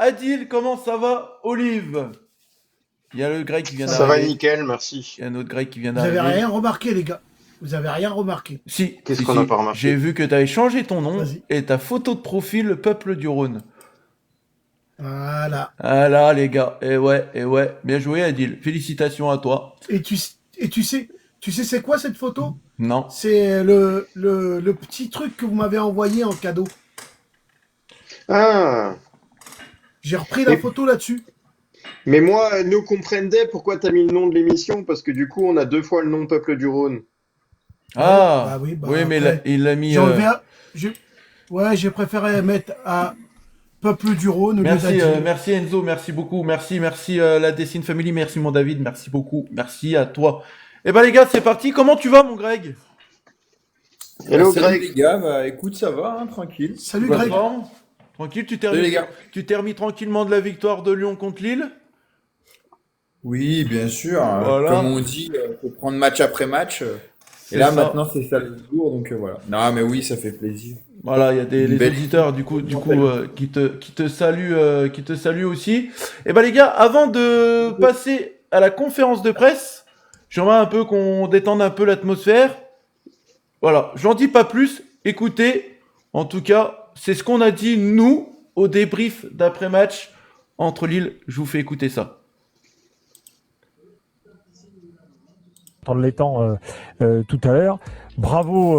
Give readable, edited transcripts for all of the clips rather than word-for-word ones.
Adil, comment ça va? Olive. Il y a le Greg qui vient Ça va d'arriver. nickel, merci. Il y a un autre Greg qui vient Vous avez d'arriver. rien remarqué, les gars. Vous avez rien remarqué. Si, Qu'est-ce si, qu'on si. n'a pas remarqué? J'ai vu que tu avais changé ton nom Vas-y. et ta photo de profil, Peuple du Rhône. Voilà. Ah là, les gars. Et ouais. Bien joué, Adil. Félicitations à toi. Et tu sais c'est quoi cette photo? Non. C'est le petit truc que vous m'avez envoyé en cadeau. Ah, J'ai repris la Et- photo là-dessus. mais moi, no comprendais pourquoi t'as mis le nom de l'émission, parce que du coup, on a 2 fois le nom Peuple du Rhône. Ah. Bah oui, bah oui, mais après, il l'a mis. J'ai enlevé j'ai préféré mettre à Peuple du Rhône au lieu Merci, d'Adil. merci Enzo, merci beaucoup, merci la Dessine Family, merci mon David, merci beaucoup, merci à toi. Eh ben les gars, c'est parti. Comment tu vas, mon Greg? Hello Salut Greg. les gars, bah écoute, ça va, hein, tranquille. Salut Bonne Greg. forme? Tranquille, Salut les gars. tu t'es remis tranquillement de la victoire de Lyon contre Lille? Oui, bien sûr. Voilà. Comme on dit, faut prendre match après match. C'est Et là, ça. maintenant, c'est ça le jour, donc voilà. Non, mais oui, ça fait plaisir. Voilà, il y a les Belle- auditeurs qui te saluent aussi. Eh ben les gars, avant de passer à la conférence de presse, j'aimerais un peu qu'on détende un peu l'atmosphère. Voilà, j'en dis pas plus. Écoutez, en tout cas, c'est ce qu'on a dit nous au débrief d'après-match entre Lille. Je vous fais écouter ça. Entendre les temps tout à l'heure. Bravo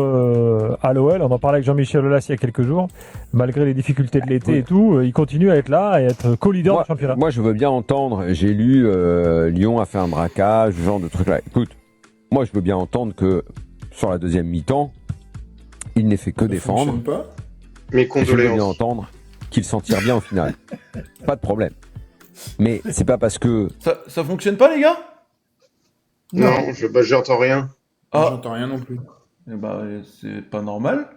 à l'OL, on en parlait avec Jean-Michel Aulas il y a quelques jours. Malgré les difficultés de l'été et tout, il continue à être là et être co-leader du championnat. Moi, je veux bien entendre. J'ai lu Lyon a fait un braquage, ce genre de truc là. Écoute, moi, je veux bien entendre que sur la deuxième mi-temps, il n'ait fait que Ça défendre. fonctionne pas. Mes Je veux bien condoléances. entendre qu'il s'en tire bien au final. Pas de problème. Mais c'est pas parce que Ça fonctionne pas, les gars? Non, j'entends rien. Ah, J'entends rien non plus. eh ben, c'est pas normal.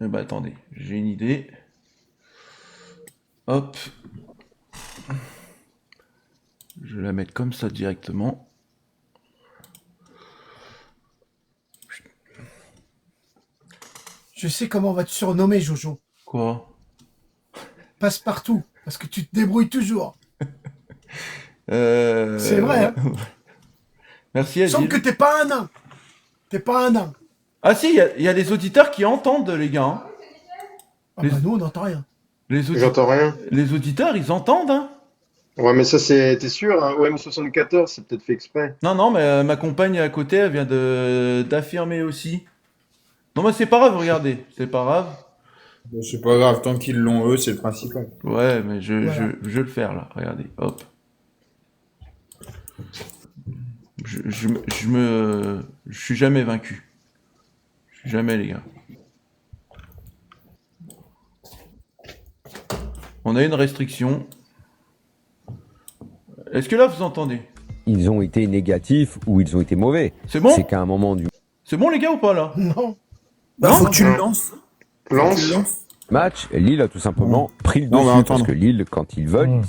Eh ben, attendez, j'ai une idée. Hop. Je vais la mettre comme ça directement. Je sais comment on va te surnommer, Jojo. Quoi? Passe-partout. Parce que tu te débrouilles toujours. C'est C'est vrai, hein. Merci, Il semble Adil. que t'es pas un nain. T'es pas un nain. Ah si, il y a des auditeurs qui entendent, les gars. Hein. Ah Les- bah nous, on n'entend rien. J'entends rien. Les auditeurs, ils entendent, hein. Ouais, mais ça, t'es sûr, hein, OM74, c'est peut-être fait exprès. Non, mais ma compagne à côté, elle vient d'affirmer aussi. Non, mais c'est pas grave, regardez, c'est pas grave. Bon, c'est pas grave, tant qu'ils l'ont eux, c'est le principal. Ouais, mais je Voilà. vais le faire là, regardez, hop. Je suis jamais vaincu. Je suis jamais, les gars. On a une restriction. Est-ce que là vous entendez? ils ont été négatifs ou ils ont été mauvais. C'est bon? C'est qu'à un moment du C'est bon, les gars, ou pas là? Non. Bah, Non, faut que tu non. le lances. Lance. match, Lille a tout simplement pris le Non, on va dessus parce entendre. que Lille, quand ils veulent,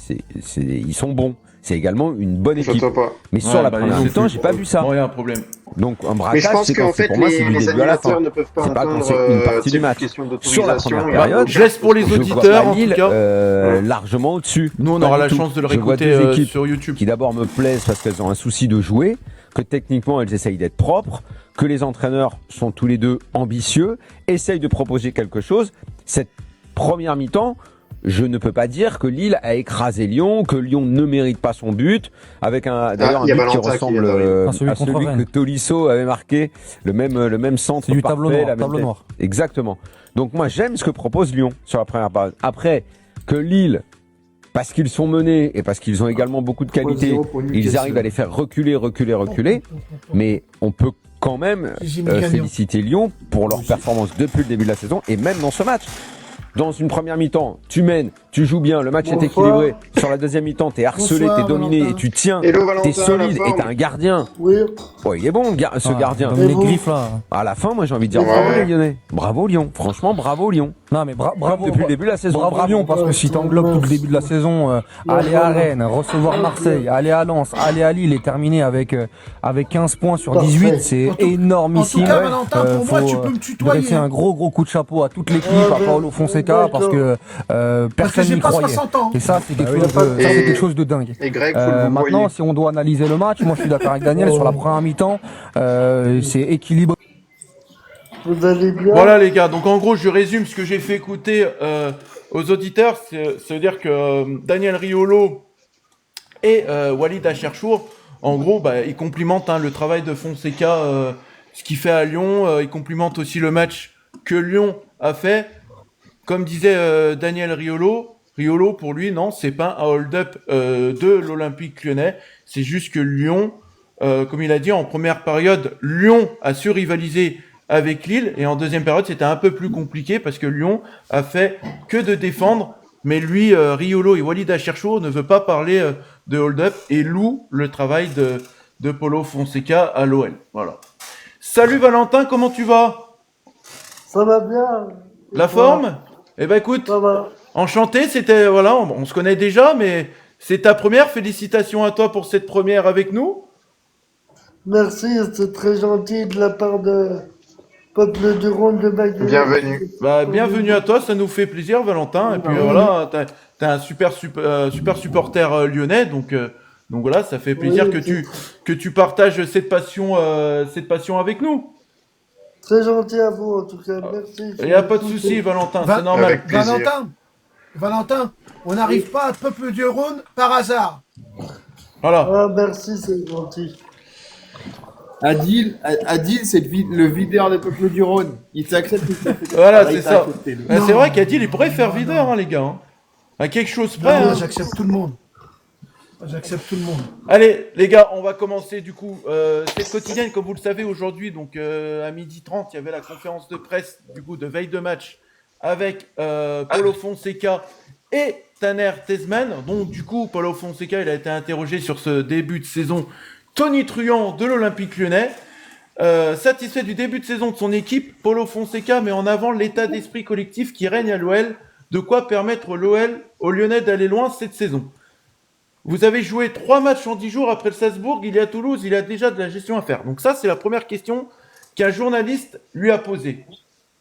ils sont bons. C'est également une bonne équipe. J'entends pas. Mais sur Ouais, la bah, première ils ont mi-temps, plus- j'ai pas vu ça. Bon, il y a un problème. Donc un Mais je braquage, pense c'est qu'en quand fait, pour moi, c'est du les début à la fin. animateurs ne peuvent pas C'est pas quand entendre c'est une partie du match. question Sur la d'autorisation. première il y a période, aucun- Je laisse pour les Je vois auditeurs, en Lille tout cas. largement au-dessus. Nous, on Pas aura du la tout. chance de le Je vois réécouter deux équipes sur YouTube. qui d'abord me plaisent parce qu'elles ont un souci de jouer, que techniquement elles essayent d'être propres, que les entraîneurs sont tous les deux ambitieux, essayent de proposer quelque chose. Cette première mi-temps, je ne peux pas dire que Lille a écrasé Lyon, que Lyon ne mérite pas son but, avec d'ailleurs il y a un but qui Valentin qui ressemble vient d'arriver. Ah, celui à contre celui Rennes. que Tolisso avait marqué, le même centre C'est du parfait, tableau noir. la même Tableau tête. noir. Exactement. Donc moi j'aime ce que propose Lyon sur la première période. Après que Lille, parce qu'ils sont menés et parce qu'ils ont également beaucoup de qualité, 3-0 pour ils Newcastle. arrivent à les faire reculer. Mais on peut quand même J'ai mis gagnant. féliciter Lyon pour leur performance depuis le début de la saison et même dans ce match. Dans une première mi-temps, tu mènes, tu joues bien, le match est Bonsoir. équilibré. Sur la deuxième mi-temps, t'es harcelé, Bonsoir, t'es dominé Valentin. et tu tiens, Hello Valentin, t'es solide la et forme. t'as un gardien. Oui, Oh, il est bon, ce gardien. Et Dominique vous Griff là. À la fin, moi j'ai envie de dire Ouais. bravo les Lyonnais. Bravo Lyon. Franchement, bravo Lyon. Non mais bravo. Depuis le début de la saison. Bravo Lyon, parce que si t'englobes tout le début de la saison, aller à Rennes, recevoir Marseille, aller à Lens, aller à Lille et terminer avec 15 points sur Parfait. 18, c'est En tout- énormissime. En tout cas, Valentin, pour moi, faut, tu peux me dresser tutoyer. un gros coup de chapeau à toute l'équipe, Ouais, à Paolo Fonseca, d'accord. parce que Parce que personne j'ai n'y pas croyait. 60 ans. Et ça, c'est quelque, oui, chose pas de- de- ça, c'est Et- quelque chose de dingue. Et Greg, faut le vous Maintenant, voyez. si on doit analyser le match, moi je suis d'accord avec Daniel, sur la première mi-temps, c'est équilibré. Vous allez bien? Voilà les gars, donc en gros je résume ce que j'ai fait écouter aux auditeurs, c'est-à-dire que Daniel Riolo et Walid Acharchour, en gros bah, ils complimentent le travail de Fonseca, ce qu'il fait à Lyon, ils complimentent aussi le match que Lyon a fait. Comme disait Daniel Riolo, pour lui non, c'est pas un hold-up de l'Olympique Lyonnais, c'est juste que Lyon, comme il a dit en première période, Lyon a su rivaliser avec Lille, et en deuxième période c'était un peu plus compliqué parce que Lyon a fait que de défendre, mais lui, Riolo et Walid Acharchour ne veut pas parler de hold-up et loue le travail de Paulo Fonseca à l'OL. Voilà. Salut Valentin, comment tu vas? Ça va bien? Et La toi? forme? Eh ben écoute, Ça va. enchanté, c'était, voilà, on se connaît déjà, mais c'est ta première, félicitations à toi pour cette première avec nous. Merci, c'est très gentil de la part de Peuple du Rhône de Baguette. Bienvenue. Bah, bienvenue à toi, ça nous fait plaisir, Valentin. Et puis voilà, t'es un super supporter lyonnais, donc voilà, ça fait plaisir Oui, que tu partages cette passion avec nous. Très gentil à vous en tout cas, merci. Il n'y a pas de souci, Valentin, c'est normal. Avec plaisir. Valentin, on n'arrive pas à Peuple du Rhône par hasard. Voilà. Ah merci, c'est gentil. Adil, c'est le videur des peuples du Rhône. Il t'accepte ou pas? Voilà, Ah, il c'est t'a ça. accepté, lui. C'est vrai qu'Adil, il pourrait faire videur, les gars. À quelque chose près. Non, hein. j'accepte tout le monde. J'accepte tout le monde. Allez, les gars, on va commencer du coup. Cette quotidienne, comme vous le savez, aujourd'hui, donc à 12h30, il y avait la conférence de presse du coup de veille de match avec Paulo Fonseca et Taner Tezman. Donc du coup, Paulo Fonseca, il a été interrogé sur ce début de saison tonitruant de l'Olympique Lyonnais. Satisfait du début de saison de son équipe, Paulo Fonseca met en avant l'état d'esprit collectif qui règne à l'OL, de quoi permettre aux Lyonnais d'aller loin cette saison. Vous avez joué 3 matchs en 10 jours après le Salzbourg, il est à Toulouse, il a déjà de la gestion à faire. Donc ça, c'est la première question qu'un journaliste lui a posée.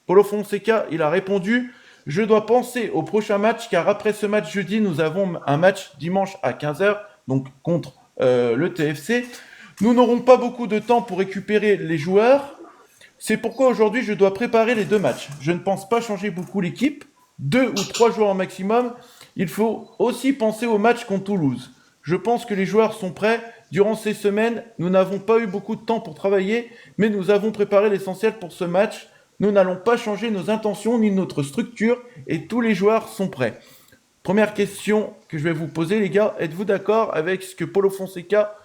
Paulo Fonseca, il a répondu « Je dois penser au prochain match, car après ce match jeudi, nous avons un match dimanche à 15h, donc contre le TFC. Nous n'aurons pas beaucoup de temps pour récupérer les joueurs. C'est pourquoi aujourd'hui, je dois préparer les 2 matchs. Je ne pense pas changer beaucoup l'équipe, 2 ou 3 joueurs au maximum. Il faut aussi penser au match contre Toulouse. Je pense que les joueurs sont prêts. Durant ces semaines, nous n'avons pas eu beaucoup de temps pour travailler, mais nous avons préparé l'essentiel pour ce match. Nous n'allons pas changer nos intentions ni notre structure et tous les joueurs sont prêts. » Première question que je vais vous poser, les gars. Êtes-vous d'accord avec ce que Paulo Fonseca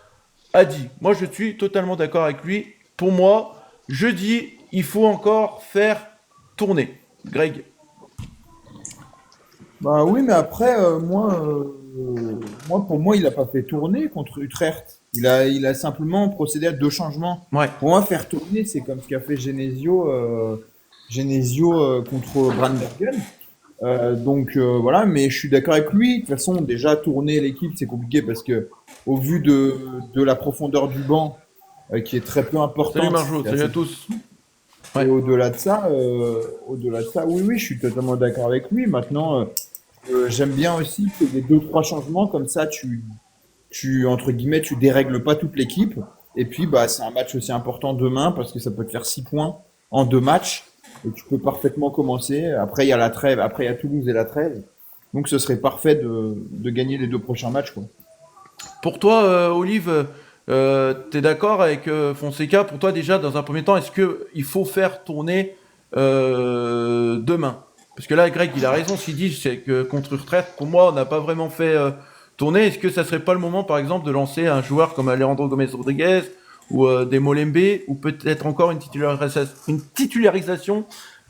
a dit? Moi, je suis totalement d'accord avec lui. Pour moi, jeudi, il faut encore faire tourner. Greg? Bah oui, mais après, pour moi, il a pas fait tourner contre Utrecht. Il a simplement procédé à 2 changements. Ouais. Pour moi, faire tourner, c'est comme ce qu'a fait Genesio contre Brandbergen. Voilà, mais je suis d'accord avec lui. De toute façon, déjà tourner l'équipe, c'est compliqué parce que au vu de la profondeur du banc, qui est très peu importante. Salut Marjo, salut à tous. Et au-delà de ça, oui, je suis totalement d'accord avec lui. Maintenant, j'aime bien aussi que les 2-3 changements comme ça, entre guillemets, tu dérègles pas toute l'équipe. Et puis, bah, c'est un match aussi important demain parce que ça peut te faire 6 points en 2 matchs. Et tu peux parfaitement commencer. Après, il y a la trêve. Après, il y a Toulouse et la trêve. Donc, ce serait parfait de gagner les 2 prochains matchs, quoi. Pour toi, Olive, t'es d'accord avec Fonseca? Pour toi, déjà, dans un premier temps, est-ce qu'il faut faire tourner demain? Parce que là, Greg, il a raison. Ce qu'il dit, c'est que contre Utrecht, pour moi, on n'a pas vraiment fait tourner. Est-ce que ça serait pas le moment, par exemple, de lancer un joueur comme Alejandro Gomez-Rodriguez ou des Molembe, ou peut-être encore une titularisation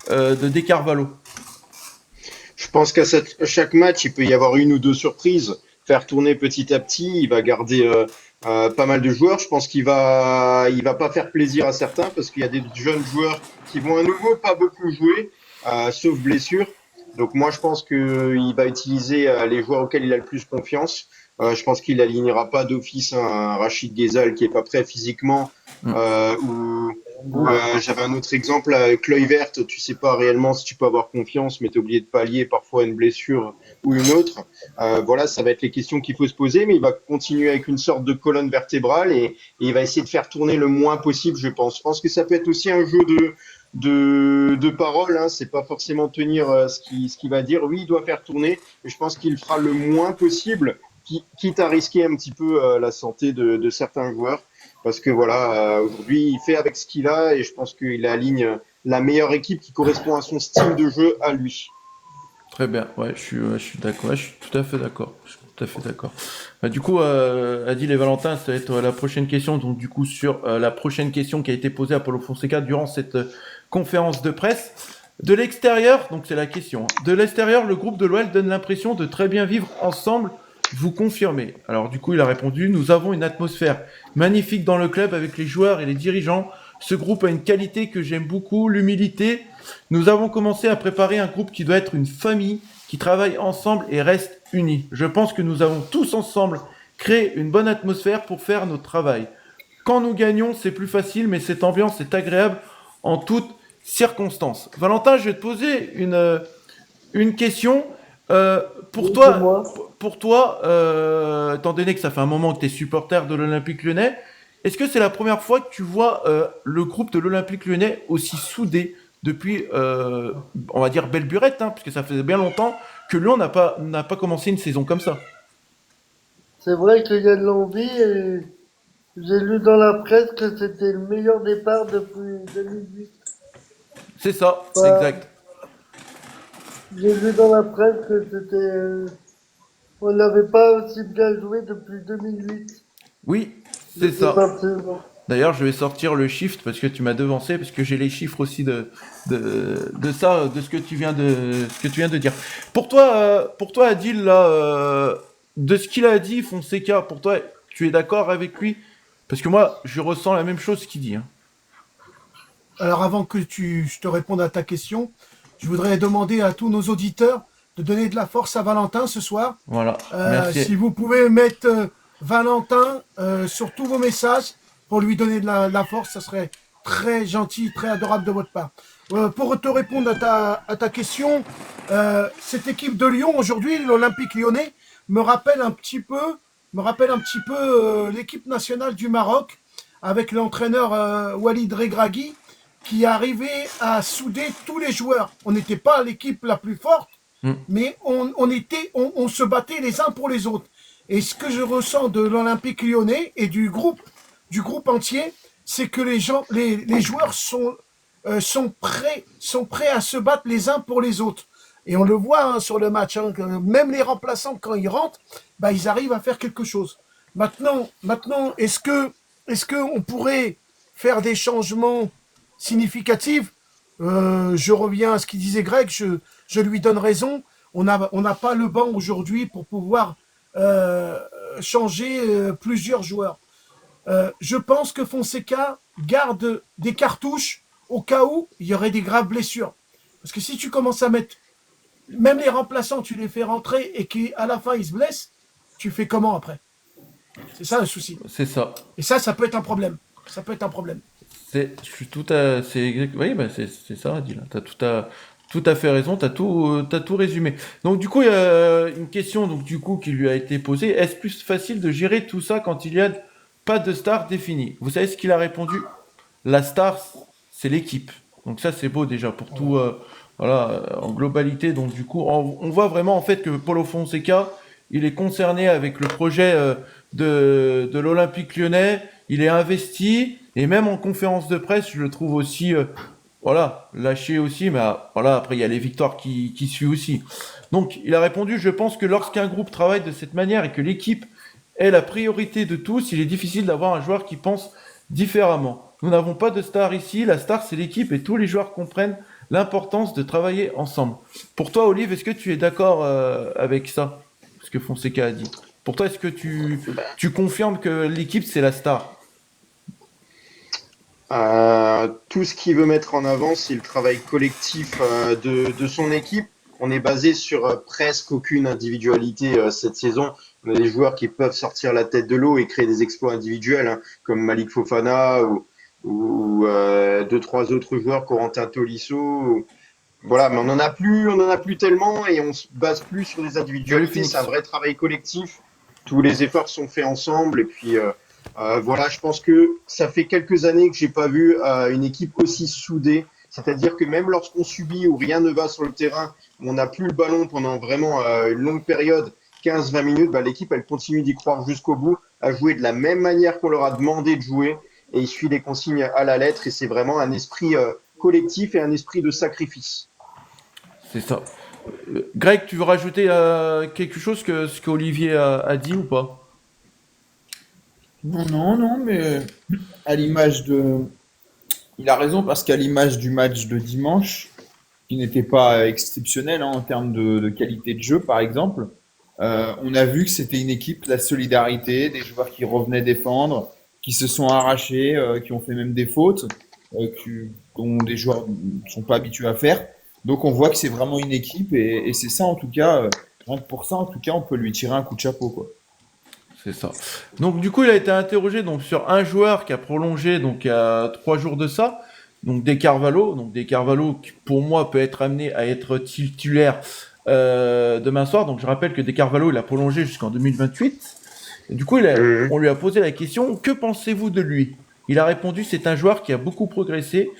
de De Carvalho? Je pense chaque match, il peut y avoir une ou deux surprises, faire tourner petit à petit. Il va garder pas mal de joueurs. Je pense il va pas faire plaisir à certains parce qu'il y a des jeunes joueurs qui vont à nouveau pas beaucoup jouer, sauf blessure. Donc moi, je pense que il va utiliser les joueurs auxquels il a le plus confiance. Je pense qu'il alignera pas d'office un Rachid Ghezal qui est pas prêt physiquement, j'avais un autre exemple avec Kluivert. Tu sais pas réellement si tu peux avoir confiance, mais tu es obligé de pallier parfois une blessure ou une autre. Voilà, ça va être les questions qu'il faut se poser, mais il va continuer avec une sorte de colonne vertébrale et il va essayer de faire tourner le moins possible, je pense. Je pense que ça peut être aussi un jeu de parole, hein. C'est pas forcément tenir ce qu'il va dire. Oui, il doit faire tourner, mais je pense qu'il fera le moins possible, quitte à risquer un petit peu la santé de certains joueurs. Parce que voilà, aujourd'hui, il fait avec ce qu'il a et je pense qu'il aligne la meilleure équipe qui correspond à son style de jeu à lui. Très bien, ouais, je suis d'accord, ouais, je suis tout à fait d'accord. Je suis tout à fait d'accord. Du coup, Adil et Valentin, ça va être la prochaine question. Donc, du coup, sur la prochaine question qui a été posée à Paulo Fonseca durant cette conférence de presse. De l'extérieur, donc c'est la question. Hein. De l'extérieur, le groupe de l'OL donne l'impression de très bien vivre ensemble. Vous confirmez. Alors, du coup, il a répondu, nous avons une atmosphère magnifique dans le club avec les joueurs et les dirigeants. Ce groupe a une qualité que j'aime beaucoup, l'humilité. Nous avons commencé à préparer un groupe qui doit être une famille, qui travaille ensemble et reste unis. Je pense que nous avons tous ensemble créé une bonne atmosphère pour faire notre travail. Quand nous gagnons, c'est plus facile, mais cette ambiance est agréable en toutes circonstances. Valentin, je vais te poser une question. Pour toi, étant donné que ça fait un moment que tu es supporter de l'Olympique Lyonnais, est-ce que c'est la première fois que tu vois le groupe de l'Olympique Lyonnais aussi soudé depuis, on va dire, belle burette, hein, puisque ça faisait bien longtemps que Lyon n'a pas commencé une saison comme ça. C'est vrai qu'il y a de l'envie et j'ai lu dans la presse que c'était le meilleur départ depuis 2008. C'est ça, Bah, exact. J'ai lu dans la presse que on n'avait pas aussi bien joué depuis 2008. Oui, c'est ça. Parti. D'ailleurs, je vais sortir le shift parce que tu m'as devancé, parce que j'ai les chiffres aussi de ça, de ce que tu viens de dire. Pour toi, Adil, là, de ce qu'il a dit, Fonseca, pour toi, tu es d'accord avec lui? Parce que moi, je ressens la même chose qu'il dit. Hein. Alors avant que je te réponde à ta question, je voudrais demander à tous nos auditeurs de donner de la force à Valentin ce soir. Voilà, merci. Si vous pouvez mettre Valentin sur tous vos messages pour lui donner de la force, ça serait très gentil, très adorable de votre part. Pour te répondre à ta question, cette équipe de Lyon aujourd'hui, l'Olympique Lyonnais, me rappelle un petit peu l'équipe nationale du Maroc avec l'entraîneur Walid Regragui qui arrivait à souder tous les joueurs. On n'était pas l'équipe la plus forte, mais on se battait les uns pour les autres. Et ce que je ressens de l'Olympique Lyonnais et du groupe entier, c'est que les joueurs sont prêts à se battre les uns pour les autres. Et on le voit sur le match, hein, que même les remplaçants, quand ils rentrent, bah, ils arrivent à faire quelque chose. Maintenant, est-ce que on pourrait faire des changements significatifs? Je reviens à ce qu'il disait Greg, je lui donne raison. On n'a pas le banc aujourd'hui pour pouvoir changer plusieurs joueurs. Je pense que Fonseca garde des cartouches au cas où il y aurait des graves blessures. Parce que si tu commences à mettre même les remplaçants, tu les fais rentrer et qu'à la fin ils se blessent, tu fais comment après? C'est ça le souci. C'est ça. Et ça peut être un problème. Ça peut être un problème. Oui, bah c'est ça, Adil. T'as tout à fait raison. T'as tout résumé. Donc du coup, il y a une question qui lui a été posée. Est-ce plus facile de gérer tout ça quand il y a pas de star définie? Vous savez ce qu'il a répondu? La star, c'est l'équipe. Donc ça, c'est beau déjà pour tout. Voilà, en globalité. Donc du coup, on voit vraiment en fait que Paulo Fonseca, il est concerné avec le projet de l'Olympique Lyonnais. Il est investi et même en conférence de presse, je le trouve aussi, lâché aussi. Mais voilà, après il y a les victoires qui suivent aussi. Donc il a répondu: je pense que lorsqu'un groupe travaille de cette manière et que l'équipe est la priorité de tous, il est difficile d'avoir un joueur qui pense différemment. Nous n'avons pas de star ici. La star, c'est l'équipe et tous les joueurs comprennent l'importance de travailler ensemble. Pour toi, Olive, est-ce que tu es d'accord avec ça, ce que Fonseca a dit? Pour toi, est-ce que tu confirmes que l'équipe, c'est la star? Tout ce qu'il veut mettre en avant, c'est le travail collectif de son équipe. On est basé sur presque aucune individualité cette saison. On a des joueurs qui peuvent sortir la tête de l'eau et créer des exploits individuels, hein, comme Malik Fofana ou deux, trois autres joueurs, Corentin Tolisso. Voilà, mais on en a plus tellement et on se base plus sur des individualités. C'est un vrai travail collectif. Tous les efforts sont faits ensemble et puis voilà, je pense que ça fait quelques années que j'ai pas vu une équipe aussi soudée. C'est-à-dire que même lorsqu'on subit ou rien ne va sur le terrain, on n'a plus le ballon pendant vraiment une longue période, 15-20 minutes, bah, l'équipe elle continue d'y croire jusqu'au bout, à jouer de la même manière qu'on leur a demandé de jouer et il suit les consignes à la lettre et c'est vraiment un esprit collectif et un esprit de sacrifice. C'est ça. Greg, tu veux rajouter quelque chose que ce qu'Olivier a dit ou pas? Non, mais à l'image de. Il a raison parce qu'à l'image du match de dimanche, qui n'était pas exceptionnel en termes de qualité de jeu, par exemple, on a vu que c'était une équipe, la solidarité, des joueurs qui revenaient défendre, qui se sont arrachés, qui ont fait même des fautes, dont des joueurs ne sont pas habitués à faire. Donc on voit que c'est vraiment une équipe et c'est ça en tout cas, rien que pour ça en tout cas, on peut lui tirer un coup de chapeau quoi. C'est ça. Donc du coup, il a été interrogé donc sur un joueur qui a prolongé donc il y a 3 jours de ça, donc De Carvalho. Donc De Carvalho qui pour moi peut être amené à être titulaire demain soir. Donc je rappelle que De Carvalho il a prolongé jusqu'en 2028. Et du coup, on lui a posé la question, que pensez-vous de lui? Il a répondu, c'est un joueur qui a beaucoup progressé.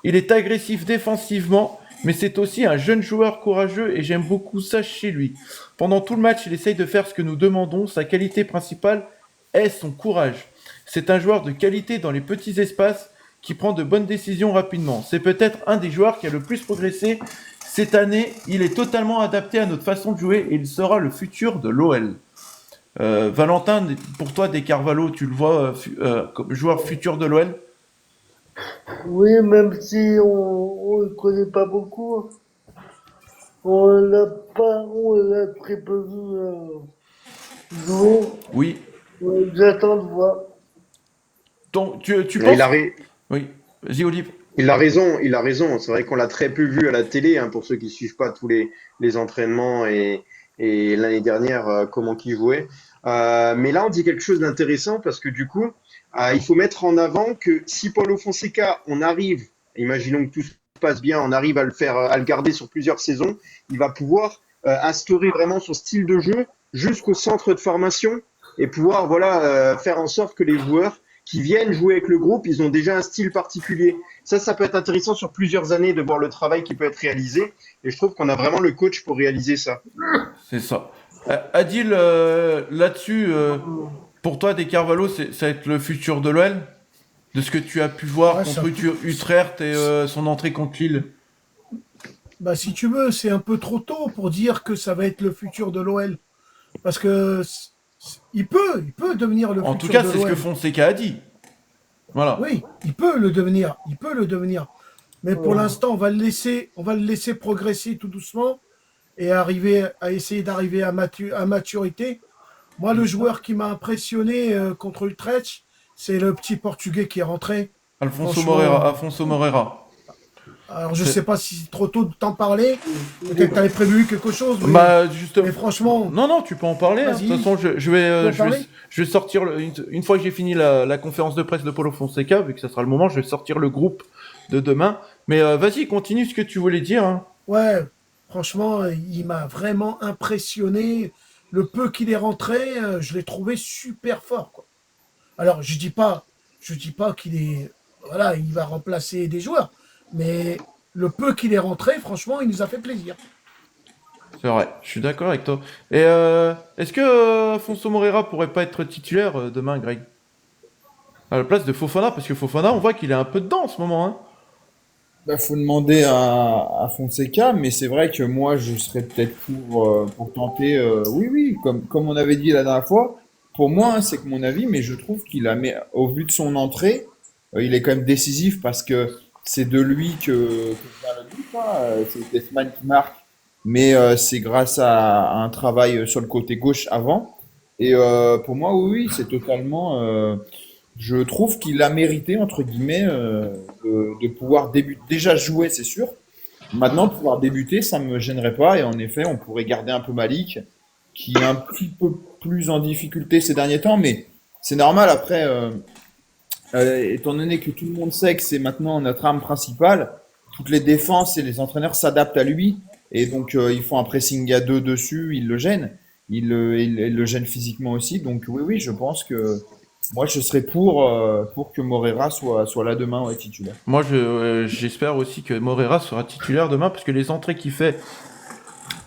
Il est agressif défensivement, mais c'est aussi un jeune joueur courageux et j'aime beaucoup ça chez lui. Pendant tout le match, il essaye de faire ce que nous demandons. Sa qualité principale est son courage. C'est un joueur de qualité dans les petits espaces qui prend de bonnes décisions rapidement. C'est peut-être un des joueurs qui a le plus progressé cette année. Il est totalement adapté à notre façon de jouer et il sera le futur de l'OL. Valentin, pour toi, De Carvalho, tu le vois comme joueur futur de l'OL? Oui, même si on le connaît pas beaucoup, on l'a très peu vu jouer. Oui. J'attends de voir. Donc, tu penses... Oui, vas-y Olive. Il a raison. C'est vrai qu'on l'a très peu vu à la télé, hein, pour ceux qui suivent pas tous les entraînements et l'année dernière, comment qu'il jouait. Mais là, on dit quelque chose d'intéressant parce que du coup, il faut mettre en avant que si Paulo Fonseca, on arrive, imaginons que tout se passe bien, on arrive à le garder sur plusieurs saisons, il va pouvoir instaurer vraiment son style de jeu jusqu'au centre de formation et pouvoir faire en sorte que les joueurs qui viennent jouer avec le groupe, ils ont déjà un style particulier. Ça peut être intéressant sur plusieurs années de voir le travail qui peut être réalisé. Et je trouve qu'on a vraiment le coach pour réaliser ça. C'est ça. Adil, là-dessus, pour toi, De Carvalho, ça va être le futur de l'OL? De ce que tu as pu voir contre Utrecht et son entrée contre Lille? Bah, si tu veux, c'est un peu trop tôt pour dire que ça va être le futur de l'OL. Parce que il peut devenir le futur de l'OL. En tout cas, c'est ce que Fonseca a dit. Voilà. Oui, il peut le devenir. Mais pour l'instant, on va le laisser progresser tout doucement et essayer d'arriver à maturité. Moi, le joueur qui m'a impressionné contre Utrecht, c'est le petit Portugais qui est rentré. Alfonso Moreira. Alors, je sais pas si c'est trop tôt de t'en parler. Peut-être que tu avais prévu quelque chose. Justement. Mais franchement. Non, tu peux en parler. Hein. De toute façon, je vais sortir, une fois que j'ai fini la conférence de presse de Paulo Fonseca, vu que ça sera le moment, je vais sortir le groupe de demain. Mais vas-y, continue ce que tu voulais dire. Hein. Ouais, franchement, il m'a vraiment impressionné. Le peu qu'il est rentré, je l'ai trouvé super fort, quoi. Alors, je dis pas qu'il est, voilà, il va remplacer des joueurs, mais le peu qu'il est rentré, franchement, il nous a fait plaisir. C'est vrai, je suis d'accord avec toi. Et est-ce que Alfonso Moreira pourrait pas être titulaire demain, Greg? À la place de Fofana, parce que Fofana, on voit qu'il est un peu dedans en ce moment, hein. Bah, faut demander à Fonseca, mais c'est vrai que moi, je serais peut-être pour tenter. Oui, comme on avait dit la dernière fois. Pour moi, hein, c'est que mon avis, mais je trouve qu'il a, au vu de son entrée, il est quand même décisif parce que c'est de lui que vient le but, hein. C'est Desman qui marque, mais c'est grâce à un travail sur le côté gauche avant. Et pour moi, oui, c'est totalement. Je trouve qu'il a mérité, entre guillemets, de pouvoir débuter. Déjà jouer, c'est sûr. Maintenant, pouvoir débuter, ça me gênerait pas. Et en effet, on pourrait garder un peu Malik, qui est un petit peu plus en difficulté ces derniers temps, mais c'est normal. Après, étant donné que tout le monde sait que c'est maintenant notre arme principale, toutes les défenses et les entraîneurs s'adaptent à lui. Et donc, ils font un pressing à deux dessus, ils le gênent. Ils le gênent physiquement aussi. Donc, oui, je pense que moi, je serais pour que Morera soit là demain, ouais, titulaire. Moi, j'espère aussi que Morera sera titulaire demain, parce que les entrées qu'il fait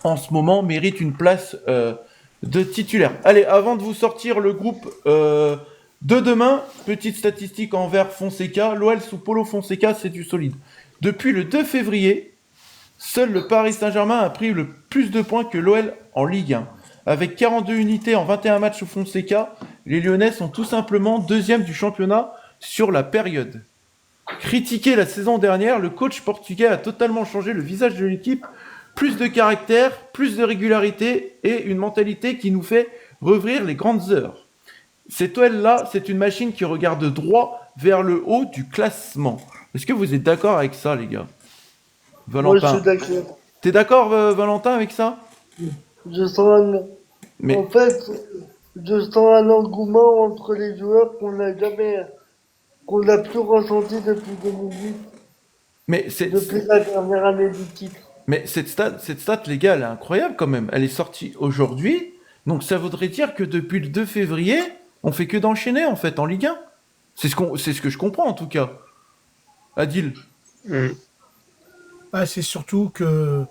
en ce moment méritent une place de titulaire. Allez, avant de vous sortir le groupe de demain, petite statistique envers Fonseca. L'OL sous Paulo Fonseca, c'est du solide. Depuis le 2 février, seul le Paris Saint-Germain a pris le plus de points que l'OL en Ligue 1. Avec 42 unités en 21 matchs sous Fonseca, les Lyonnais sont tout simplement deuxième du championnat sur la période. Critiqué la saison dernière, le coach portugais a totalement changé le visage de l'équipe. Plus de caractère, plus de régularité et une mentalité qui nous fait revenir les grandes heures. Cette OL-là, c'est une machine qui regarde droit vers le haut du classement. Est-ce que vous êtes d'accord avec ça, les gars? Moi, je Valentin. suis d'accord. T'es d'accord, Valentin, avec ça? Je sens Mais En fait, je sens un engouement entre les joueurs qu'on n'a plus ressenti depuis 2008, Mais depuis la dernière année du titre. mais cette stat, les gars, elle est incroyable quand même. Elle est sortie aujourd'hui. Donc ça voudrait dire que depuis le 2 février, on fait que d'enchaîner en fait en Ligue 1. C'est ce que je comprends en tout cas. Adil. Ah, c'est surtout que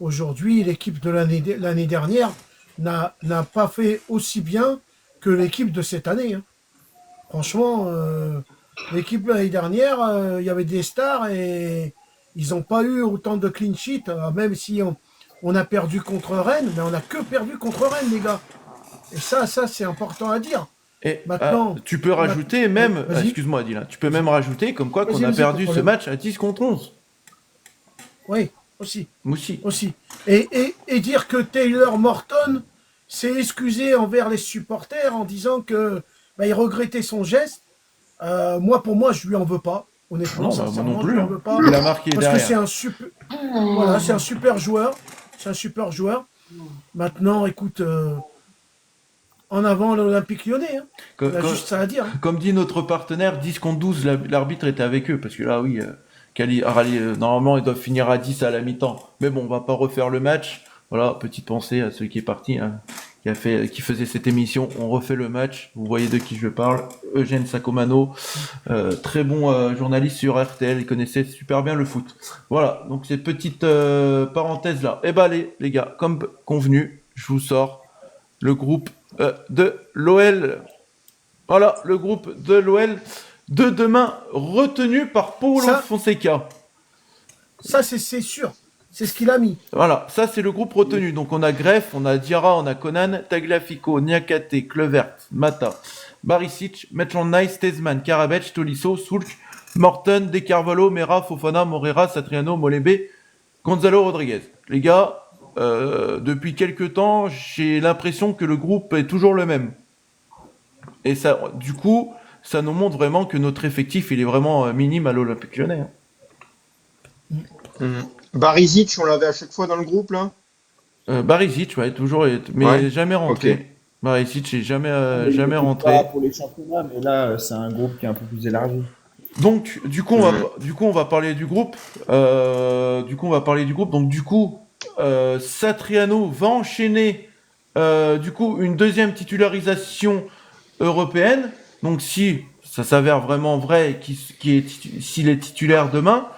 aujourd'hui, l'équipe de l'année dernière n'a pas fait aussi bien que l'équipe de cette année, hein. Franchement, l'équipe de l'année dernière, il y avait des stars et ils n'ont pas eu autant de clean sheet, même si on a perdu contre Rennes, mais on n'a que perdu contre Rennes, les gars. Et ça c'est important à dire. Et Maintenant, tu peux rajouter même, Vas-y. excuse-moi Adil, hein, tu peux même rajouter comme quoi qu'on Vas-y, a vas-y, perdu pas de ce problème. match à 10 contre 11. Oui, aussi. Aussi. Et dire que Taylor Morton s'est excusé envers les supporters en disant que il regrettait son geste. Pour moi, je lui en veux pas. Honnêtement, Non, bah, moi sincèrement, non je plus. lui en Hein. veux pas. Il a marqué Parce derrière. que c'est un super joueur. C'est un super joueur. Maintenant, écoute, en avant l'Olympique Lyonnais. Hein. Co- Il a co- juste ça à dire. Hein. Comme dit notre partenaire, 10 contre 12, l'arbitre était avec eux. Parce que là, oui, normalement, ils doivent finir à 10 à la mi-temps. Mais bon, on va pas refaire le match. Voilà, petite pensée à celui qui est parti, hein, qui faisait cette émission. On refait le match. Vous voyez de qui je parle. Eugène Sacomano, très bon journaliste sur RTL. Il connaissait super bien le foot. Voilà, donc cette petite parenthèse là. Eh ben, allez, les gars, comme convenu, je vous sors le groupe de l'OL. Voilà, le groupe de l'OL de demain, retenu par Paulo Fonseca. Ça, c'est sûr. C'est ce qu'il a mis. Voilà, ça c'est le groupe retenu. Donc on a Greff, on a Diarra, on a Conan, Tagliafico, Niakate, Kluivert, Mata, Barisic, Maitland-Nice, Tezman, Karabec, Tolisso, Soulk, Morton, De Carvalho, Mera, Fofana, Morera, Satriano, Molembe, Gonzalo Rodriguez. Les gars, depuis quelques temps, j'ai l'impression que le groupe est toujours le même. Et ça, du coup, ça nous montre vraiment que notre effectif, il est vraiment minime à l'Olympique Lyonnais. Hein. Barisic, on l'avait à chaque fois dans le groupe, là? Barisic, ouais, toujours, mais Ouais. jamais rentré. Ok. Barisic est jamais Il était rentré. pas pour les championnats, mais là, c'est un groupe qui est un peu plus élargi. Donc, du coup, on va parler du groupe. Donc, du coup, Satriano va enchaîner, une deuxième titularisation européenne. Donc, si ça s'avère vraiment vrai, s'il est titulaire demain,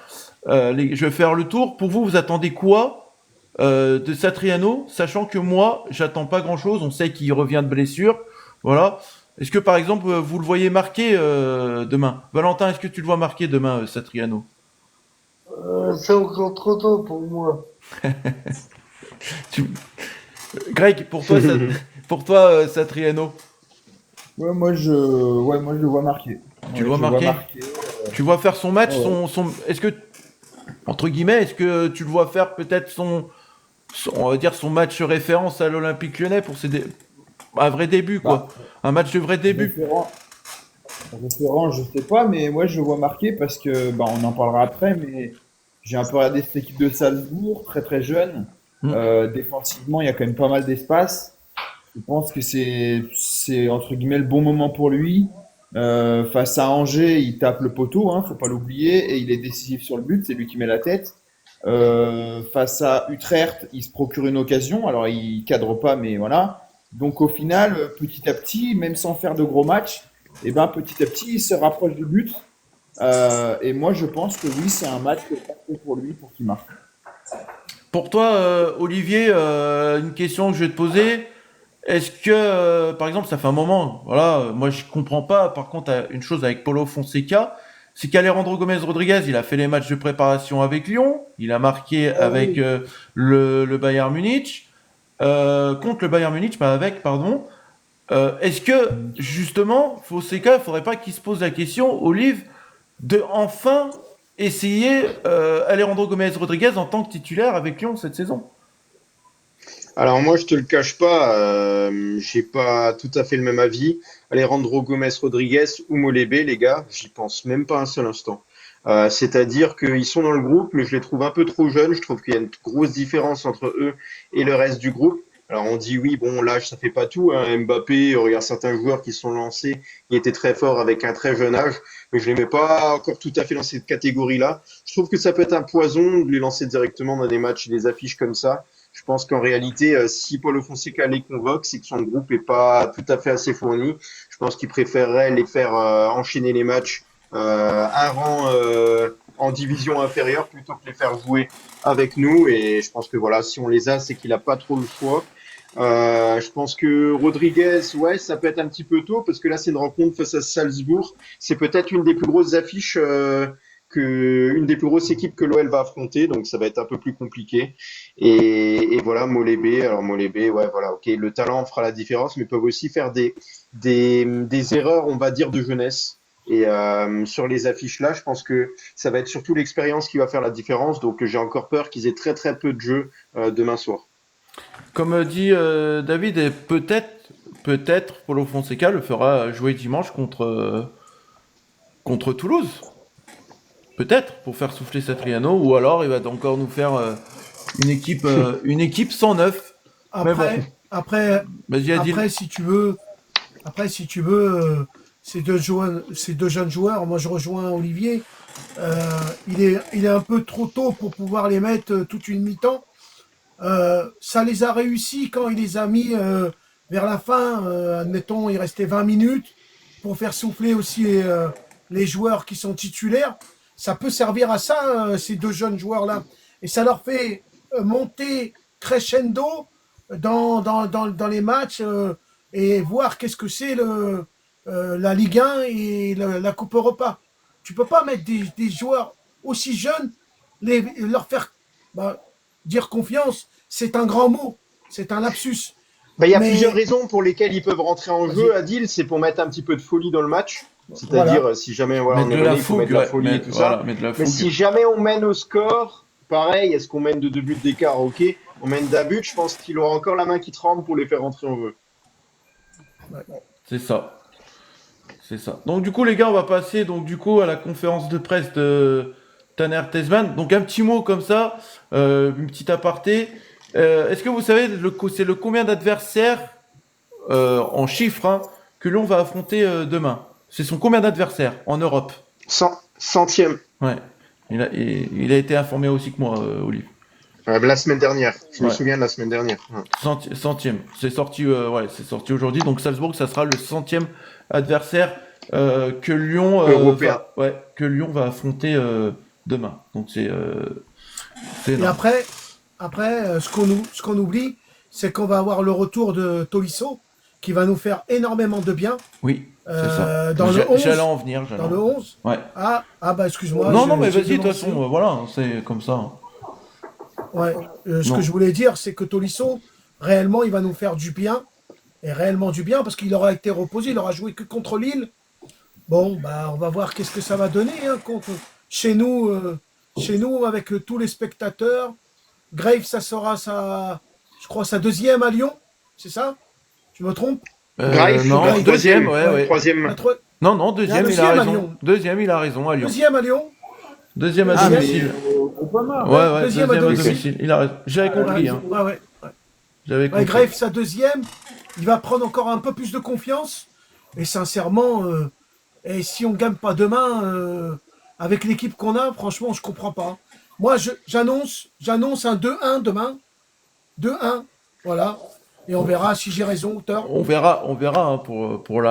je vais faire le tour. Pour vous, vous attendez quoi de Satriano, sachant que moi, j'attends pas grand-chose. On sait qu'il revient de blessure. Voilà. Est-ce que, par exemple, vous le voyez marquer demain? Valentin, est-ce que tu le vois marquer demain, Satriano? C'est encore trop tôt pour moi. Greg, pour toi, Satriano? Ouais, moi je le vois marquer. Tu le Ouais, vois je marquer Tu vois faire son match, Ouais, ouais. est-ce que, entre guillemets, est-ce que tu le vois faire peut-être on va dire son match référence à l'Olympique Lyonnais pour un vrai début, quoi. Bah, Un match de vrai début. référent, je sais pas, mais moi je le vois marqué parce que, bah, on en parlera après, mais j'ai un peu regardé cette équipe de Salzbourg, très très jeune. Mm. Défensivement, il y a quand même pas mal d'espace. Je pense que c'est entre guillemets le bon moment pour lui. Face à Angers, il tape le poteau, hein, faut pas l'oublier, et il est décisif sur le but, c'est lui qui met la tête. Face à Utrecht, il se procure une occasion, alors il cadre pas, mais voilà. Donc au final, petit à petit, même sans faire de gros matchs, et ben petit à petit, il se rapproche du but. Et moi, je pense que oui, c'est un match parfait pour lui, pour qu'il marque. Pour toi, Olivier, une question que je vais te poser. Est-ce que, par exemple, ça fait un moment, voilà, moi je comprends pas, par contre, une chose avec Paulo Fonseca, c'est qu'Alejandro Gomez Rodriguez, il a fait les matchs de préparation avec Lyon, il a marqué Ah avec oui. le Bayern Munich, contre le Bayern Munich, pas avec, pardon. Est-ce que, justement, Fonseca, il faudrait pas qu'il se pose la question, Olive, de enfin essayer Alejandro Gomez Rodriguez en tant que titulaire avec Lyon cette saison? Alors moi, je te le cache pas, j'ai pas tout à fait le même avis. Alejandro Gomez Rodriguez ou Molébé, les gars, j'y pense même pas un seul instant. C'est-à-dire qu'ils sont dans le groupe, mais je les trouve un peu trop jeunes. Je trouve qu'il y a une grosse différence entre eux et le reste du groupe. Alors on dit oui, bon, l'âge ça fait pas tout, hein. Mbappé, regarde certains joueurs qui sont lancés, qui étaient très forts avec un très jeune âge, mais je les mets pas encore tout à fait dans cette catégorie-là. Je trouve que ça peut être un poison de les lancer directement dans des matchs, des affiches comme ça. Je pense qu'en réalité, si Paulo Fonseca les convoque, c'est que son groupe est pas tout à fait assez fourni. Je pense qu'il préférerait les faire enchaîner les matchs un rang en division inférieure plutôt que les faire jouer avec nous. Et je pense que voilà, si on les a, c'est qu'il a pas trop le choix. Je pense que Rodriguez, ouais, ça peut être un petit peu tôt parce que là, c'est une rencontre face à Salzbourg. C'est peut-être une des plus grosses affiches une des plus grosses équipes que l'OL va affronter, donc ça va être un peu plus compliqué. Et voilà, Molébé. Alors Molébé, ouais, voilà, ok, le talent fera la différence, mais peuvent aussi faire des erreurs, on va dire, de jeunesse. Et sur les affiches là, je pense que ça va être surtout l'expérience qui va faire la différence. Donc j'ai encore peur qu'ils aient très très peu de jeux demain soir. Comme dit David, et peut-être Paulo Fonseca le fera jouer dimanche contre Toulouse. Peut-être, pour faire souffler Satriano, ou alors il va encore nous faire une équipe 109. Mais bon, vas-y Adil. Après, si tu veux, ces deux jeunes joueurs, moi je rejoins Olivier. Il est un peu trop tôt pour pouvoir les mettre toute une mi-temps. Ça les a réussi quand il les a mis vers la fin. Admettons, il restait 20 minutes pour faire souffler aussi les joueurs qui sont titulaires. Ça peut servir à ça, ces deux jeunes joueurs-là. Et ça leur fait monter crescendo dans les matchs et voir qu'est-ce que c'est la Ligue 1 et la Coupe Europa. Tu peux pas mettre des joueurs aussi jeunes, leur faire dire confiance. C'est un grand mot, c'est un lapsus. Bah, il y a Mais plusieurs raisons pour lesquelles ils peuvent rentrer en jeu, Adil. C'est pour mettre un petit peu de folie dans le match. C'est-à-dire, voilà. si jamais voilà, on Mettre est de la mené, il faut mettre de la fougue, folie et tout ça. mettre de la Mais fougue. si jamais on mène au score, pareil, est-ce qu'on mène de 2 buts d'écart? Ok. On mène d'un but, je pense qu'il aura encore la main qui tremble pour les faire rentrer en jeu. C'est ça. C'est ça. Donc du coup les gars, on va passer donc du coup à la conférence de presse de Taner Tezman. Donc un petit mot comme ça, une petite aparté. Est-ce que vous savez c'est le combien d'adversaires en chiffres hein, que l'on va affronter demain? C'est son combien d'adversaires en Europe? Centième. Ouais. Il a été informé aussi que moi, Olive. La semaine dernière. Je me Ouais. souviens de la semaine dernière. Centième. C'est sorti aujourd'hui. Donc Salzbourg, ça sera le 100e adversaire que Lyon Européen. que Lyon va affronter demain. Donc c'est Et énorme. après, ce qu'on oublie, c'est qu'on va avoir le retour de Tolisso, qui va nous faire énormément de bien. Oui, c'est ça. Dans le 11. J'allais en venir. Dans le 11. Ouais. Bah excuse-moi. Non, mais j'ai vas-y, de toute devancé. façon, voilà, c'est comme ça. Ouais. Ce Non. que je voulais dire, c'est que Tolisso, réellement, il va nous faire du bien. Et réellement du bien, parce qu'il aura été reposé. Il aura joué que contre Lille. Bon, bah, on va voir qu'est-ce que ça va donner contre chez nous, avec tous les spectateurs. Graves, ça sera je crois, sa deuxième à Lyon, c'est ça? Je me trompe? Non, Graves. deuxième, ouais. Troisième. Non, deuxième, il a deuxième à raison. Lyon. Deuxième, il a raison, à Lyon. Deuxième à Lyon? Deuxième à Ah, domicile. Obama. Ouais, deuxième deuxième à à domicile. domicile. Il a raison. J'avais compris, hein. Ouais. J'avais Ouais, compris. Graves, sa deuxième, il va prendre encore un peu plus de confiance. Et sincèrement, et si on gagne pas demain, avec l'équipe qu'on a, franchement, je comprends pas. Moi, j'annonce un 2-1 demain. 2-1, voilà. Et on verra si j'ai raison, auteur. On verra hein, pour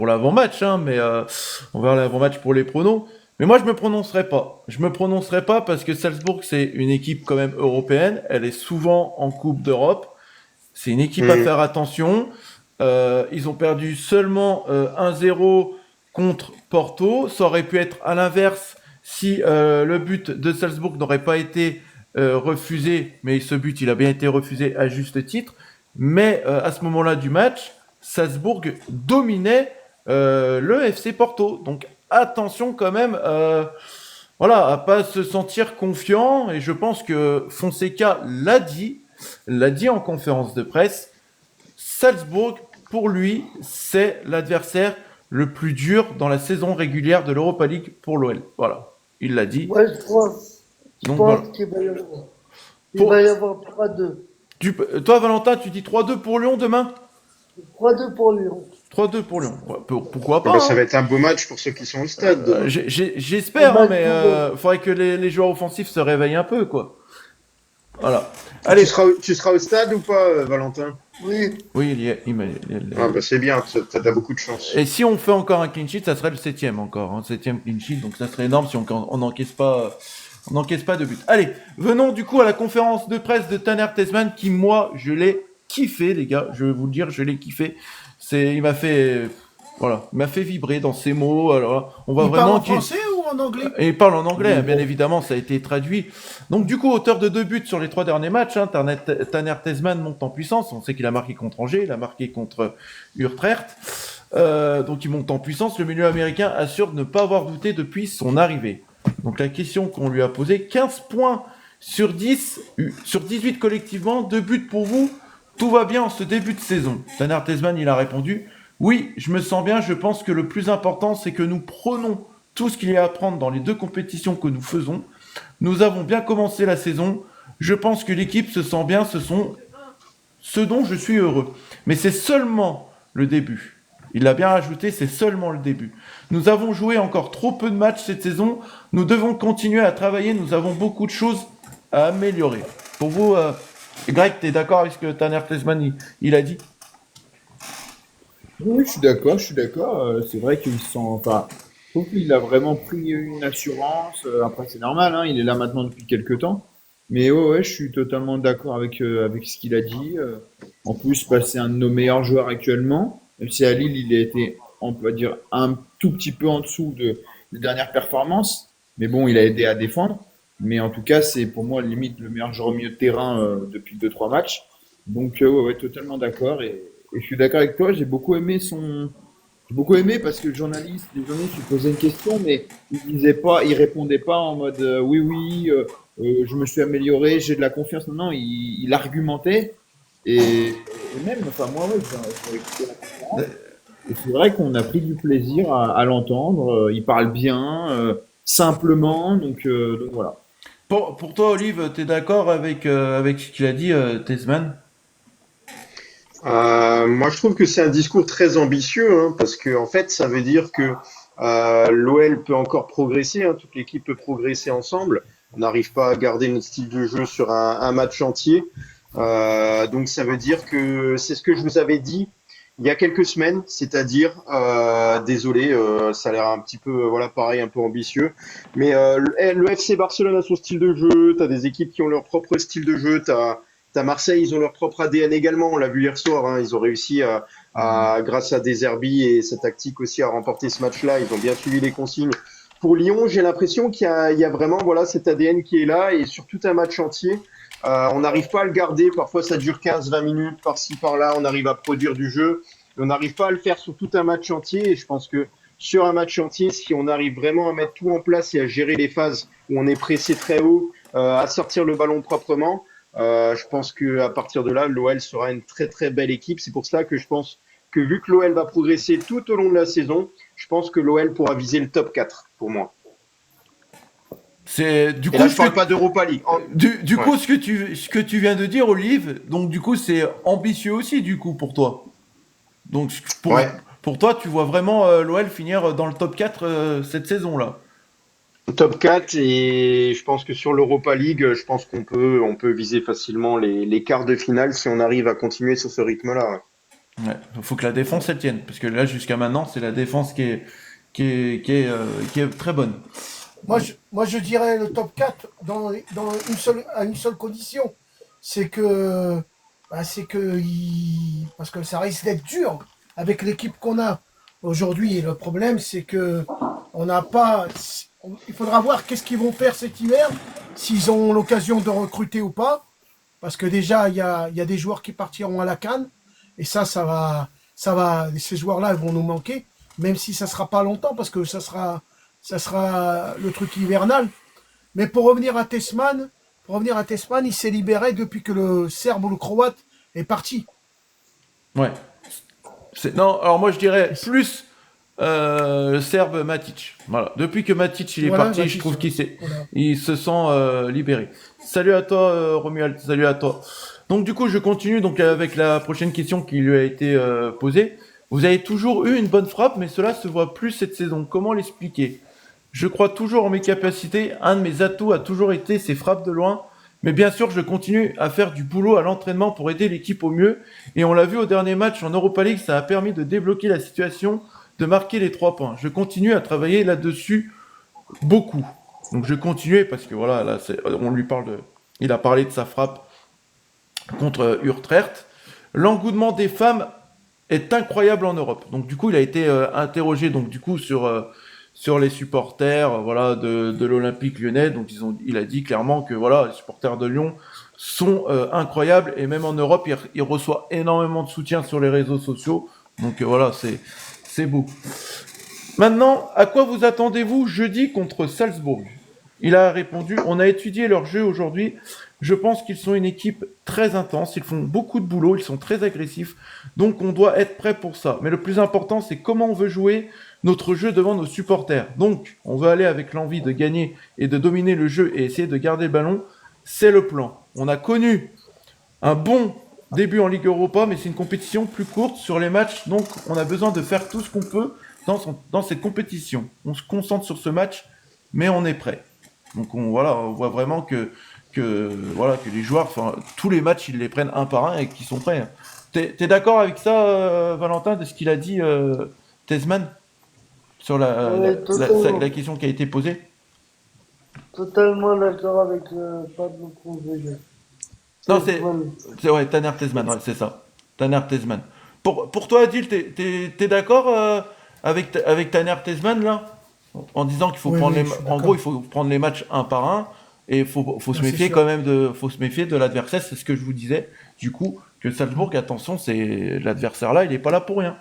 l'avant-match, hein, mais on verra l'avant-match pour les pronos. Mais moi, je me prononcerai pas. Je me prononcerai pas parce que Salzbourg, c'est une équipe quand même européenne. Elle est souvent en Coupe d'Europe. C'est une équipe à faire attention. Ils ont perdu seulement 1-0 contre Porto. Ça aurait pu être à l'inverse si le but de Salzbourg n'aurait pas été refusé. Mais ce but, il a bien été refusé à juste titre. Mais à ce moment-là du match, Salzbourg dominait le FC Porto. Donc attention quand même à pas se sentir confiant. Et je pense que Fonseca l'a dit en conférence de presse. Salzbourg, pour lui, c'est l'adversaire le plus dur dans la saison régulière de l'Europa League pour l'OL. Voilà, il l'a dit. Ouais, je pense Donc, voilà. qu'il va y avoir. Il va y avoir 3-2. Toi, Valentin, tu dis 3-2 pour Lyon demain? 3-2 pour Lyon. 3-2 pour Lyon. Ouais, pourquoi Ah pas, ça hein. va être un beau match pour ceux qui sont au stade. demain. J'espère, hein, mais faudrait que les joueurs offensifs se réveillent un peu, quoi. Voilà. Allez. Tu seras au stade ou pas, Valentin? Oui. Oui, il y est. Ah bah c'est bien, t'as beaucoup de chance. Et si on fait encore un clean sheet, ça serait le 7e encore, hein, 7e clean sheet, donc ça serait énorme si on n'encaisse pas de but. Allez, venons du coup à la conférence de presse de Taner Tessmann qui, moi, je l'ai kiffé, les gars, je vais vous le dire, je l'ai kiffé. Il m'a fait vibrer dans ses mots. Alors, on va Il vraiment parle en français ou en anglais? Et il parle en anglais, bien évidemment, ça a été traduit. Donc du coup, auteur de 2 buts sur les 3 derniers matchs, hein, Taner Tessmann monte en puissance. On sait qu'il a marqué contre Angers, il a marqué contre Utrecht. Donc il monte en puissance. Le milieu américain assure de ne pas avoir douté depuis son arrivée. Donc la question qu'on lui a posée, 15 points sur 10, sur 18 collectivement, 2 buts pour vous. Tout va bien en ce début de saison. Taner Tessmann, il a répondu, oui, je me sens bien, je pense que le plus important, c'est que nous prenons tout ce qu'il y a à prendre dans les 2 compétitions que nous faisons. Nous avons bien commencé la saison. Je pense que l'équipe se sent bien. Ce dont je suis heureux. Mais c'est seulement le début. Il l'a bien rajouté, c'est seulement le début. Nous avons joué encore trop peu de matchs cette saison. Nous devons continuer à travailler. Nous avons beaucoup de choses à améliorer. Pour vous, Greg, tu es d'accord avec ce que Taner Tessmann il a dit? Oui, je suis d'accord. C'est vrai qu'il se sent. Enfin, je trouve qu'il a vraiment pris une assurance. Après, c'est normal, hein, il est là maintenant depuis quelques temps. Mais ouais, je suis totalement d'accord avec ce qu'il a dit. En plus, bah, c'est un de nos meilleurs joueurs actuellement. Même si à Lille, il a été, on peut dire, un tout petit peu en dessous des dernières performances. Mais bon, il a aidé à défendre. Mais en tout cas, c'est pour moi limite le meilleur joueur au milieu de terrain depuis 2-3 matchs. Donc, ouais, totalement d'accord. Et je suis d'accord avec toi. J'ai beaucoup aimé parce que les journalistes lui posaient une question, mais il répondait pas en mode oui, je me suis amélioré, j'ai de la confiance. Non, il argumentait et même, enfin moi, ouais, j'ai écouté la conférence. Et c'est vrai qu'on a pris du plaisir à l'entendre. Il parle bien, simplement, donc voilà. Pour toi, Olive, tu es d'accord avec ce qu'il a dit, Tessmann? Moi, je trouve que c'est un discours très ambitieux, hein, parce que en fait, ça veut dire que l'OL peut encore progresser, hein, toute l'équipe peut progresser ensemble. On n'arrive pas à garder notre style de jeu sur un match entier. Donc, ça veut dire que c'est ce que je vous avais dit il y a quelques semaines, c'est-à-dire, désolé, ça a l'air un petit peu, pareil, un peu ambitieux, mais le FC Barcelone a son style de jeu, t'as des équipes qui ont leur propre style de jeu, t'as Marseille, ils ont leur propre ADN également, on l'a vu hier soir, hein, ils ont réussi grâce à des Zerbi et sa tactique aussi à remporter ce match-là, ils ont bien suivi les consignes. Pour Lyon, j'ai l'impression qu'il y a vraiment cet ADN qui est là et sur tout un match entier, on n'arrive pas à le garder, parfois ça dure 15-20 minutes, par-ci par-là, on arrive à produire du jeu, mais on n'arrive pas à le faire sur tout un match entier et je pense que sur un match entier, si on arrive vraiment à mettre tout en place et à gérer les phases où on est pressé très haut, à sortir le ballon proprement, je pense qu'à partir de là, l'OL sera une très très belle équipe. C'est pour ça que je pense que vu que l'OL va progresser tout au long de la saison, je pense que l'OL pourra viser le top 4 pour moi. C'est du Et coup là, je parle pas d'Europa League. du coup ce que tu viens de dire, Olive, donc du coup c'est ambitieux aussi du coup pour toi. Donc pour toi, tu vois vraiment l'OL finir dans le top 4 cette saison-là. Top 4 et je pense que sur l'Europa League, je pense qu'on peut viser facilement les quarts de finale si on arrive à continuer sur ce rythme-là. Ouais, faut que la défense elle tienne parce que là jusqu'à maintenant, c'est la défense qui est très bonne. Moi, je dirais le top 4 à une seule condition. C'est que, parce que ça risque d'être dur avec l'équipe qu'on a aujourd'hui. Et le problème, c'est que on n'a pas. Il faudra voir qu'est-ce qu'ils vont faire cet hiver, s'ils ont l'occasion de recruter ou pas. Parce que déjà, il y a des joueurs qui partiront à la CAN. Et ça va, ces joueurs-là, ils vont nous manquer. Même si ça sera pas longtemps, parce que ça sera le truc hivernal. Mais pour revenir à Tesman, il s'est libéré depuis que le Serbe ou le Croate est parti. Ouais. Non, alors moi je dirais plus le Serbe Matic. Voilà. Depuis que Matic il est parti, Matic, je trouve il se sent libéré. Salut à toi Romuald, salut à toi. Donc du coup je continue donc avec la prochaine question qui lui a été posée. Vous avez toujours eu une bonne frappe, mais cela se voit plus cette saison. Comment l'expliquer ? Je crois toujours en mes capacités. Un de mes atouts a toujours été ces frappes de loin. Mais bien sûr, je continue à faire du boulot à l'entraînement pour aider l'équipe au mieux. Et on l'a vu au dernier match en Europa League, ça a permis de débloquer la situation, de marquer les 3 points. Je continue à travailler là-dessus beaucoup. Donc je continue parce que voilà, là, on lui parle il a parlé de sa frappe contre Utrecht. L'engouement des femmes est incroyable en Europe. Donc du coup, il a été interrogé donc du coup sur les supporters voilà de l'Olympique Lyonnais. Donc il a dit clairement que voilà, les supporters de Lyon sont incroyables et même en Europe, il reçoit énormément de soutien sur les réseaux sociaux. Donc voilà, c'est beau. Maintenant, à quoi vous attendez-vous jeudi contre Salzbourg ? Il a répondu, on a étudié leur jeu aujourd'hui. Je pense qu'ils sont une équipe très intense, ils font beaucoup de boulot, ils sont très agressifs, donc on doit être prêt pour ça. Mais le plus important, c'est comment on veut jouer notre jeu devant nos supporters. Donc, on veut aller avec l'envie de gagner et de dominer le jeu et essayer de garder le ballon. C'est le plan. On a connu un bon début en Ligue Europa, mais c'est une compétition plus courte sur les matchs, donc on a besoin de faire tout ce qu'on peut dans cette compétition. On se concentre sur ce match, mais on est prêt. Donc on voit vraiment que les joueurs, tous les matchs, ils les prennent un par un et qu'ils sont prêts. T'es d'accord avec ça, Valentin, de ce qu'il a dit Tesman sur la question qui a été posée? Totalement d'accord avec Pablo Convega. Non, c'est ouais, Taner Tesman, ouais, c'est ça. Taner Tesman. Pour toi, Adil, t'es d'accord avec Taner Tesman là, en disant qu'il faut il faut prendre les matchs un par un et il faut se méfier quand même faut se méfier de l'adversaire. C'est ce que je vous disais. Du coup, que Salzbourg, attention, c'est l'adversaire là, il est pas là pour rien.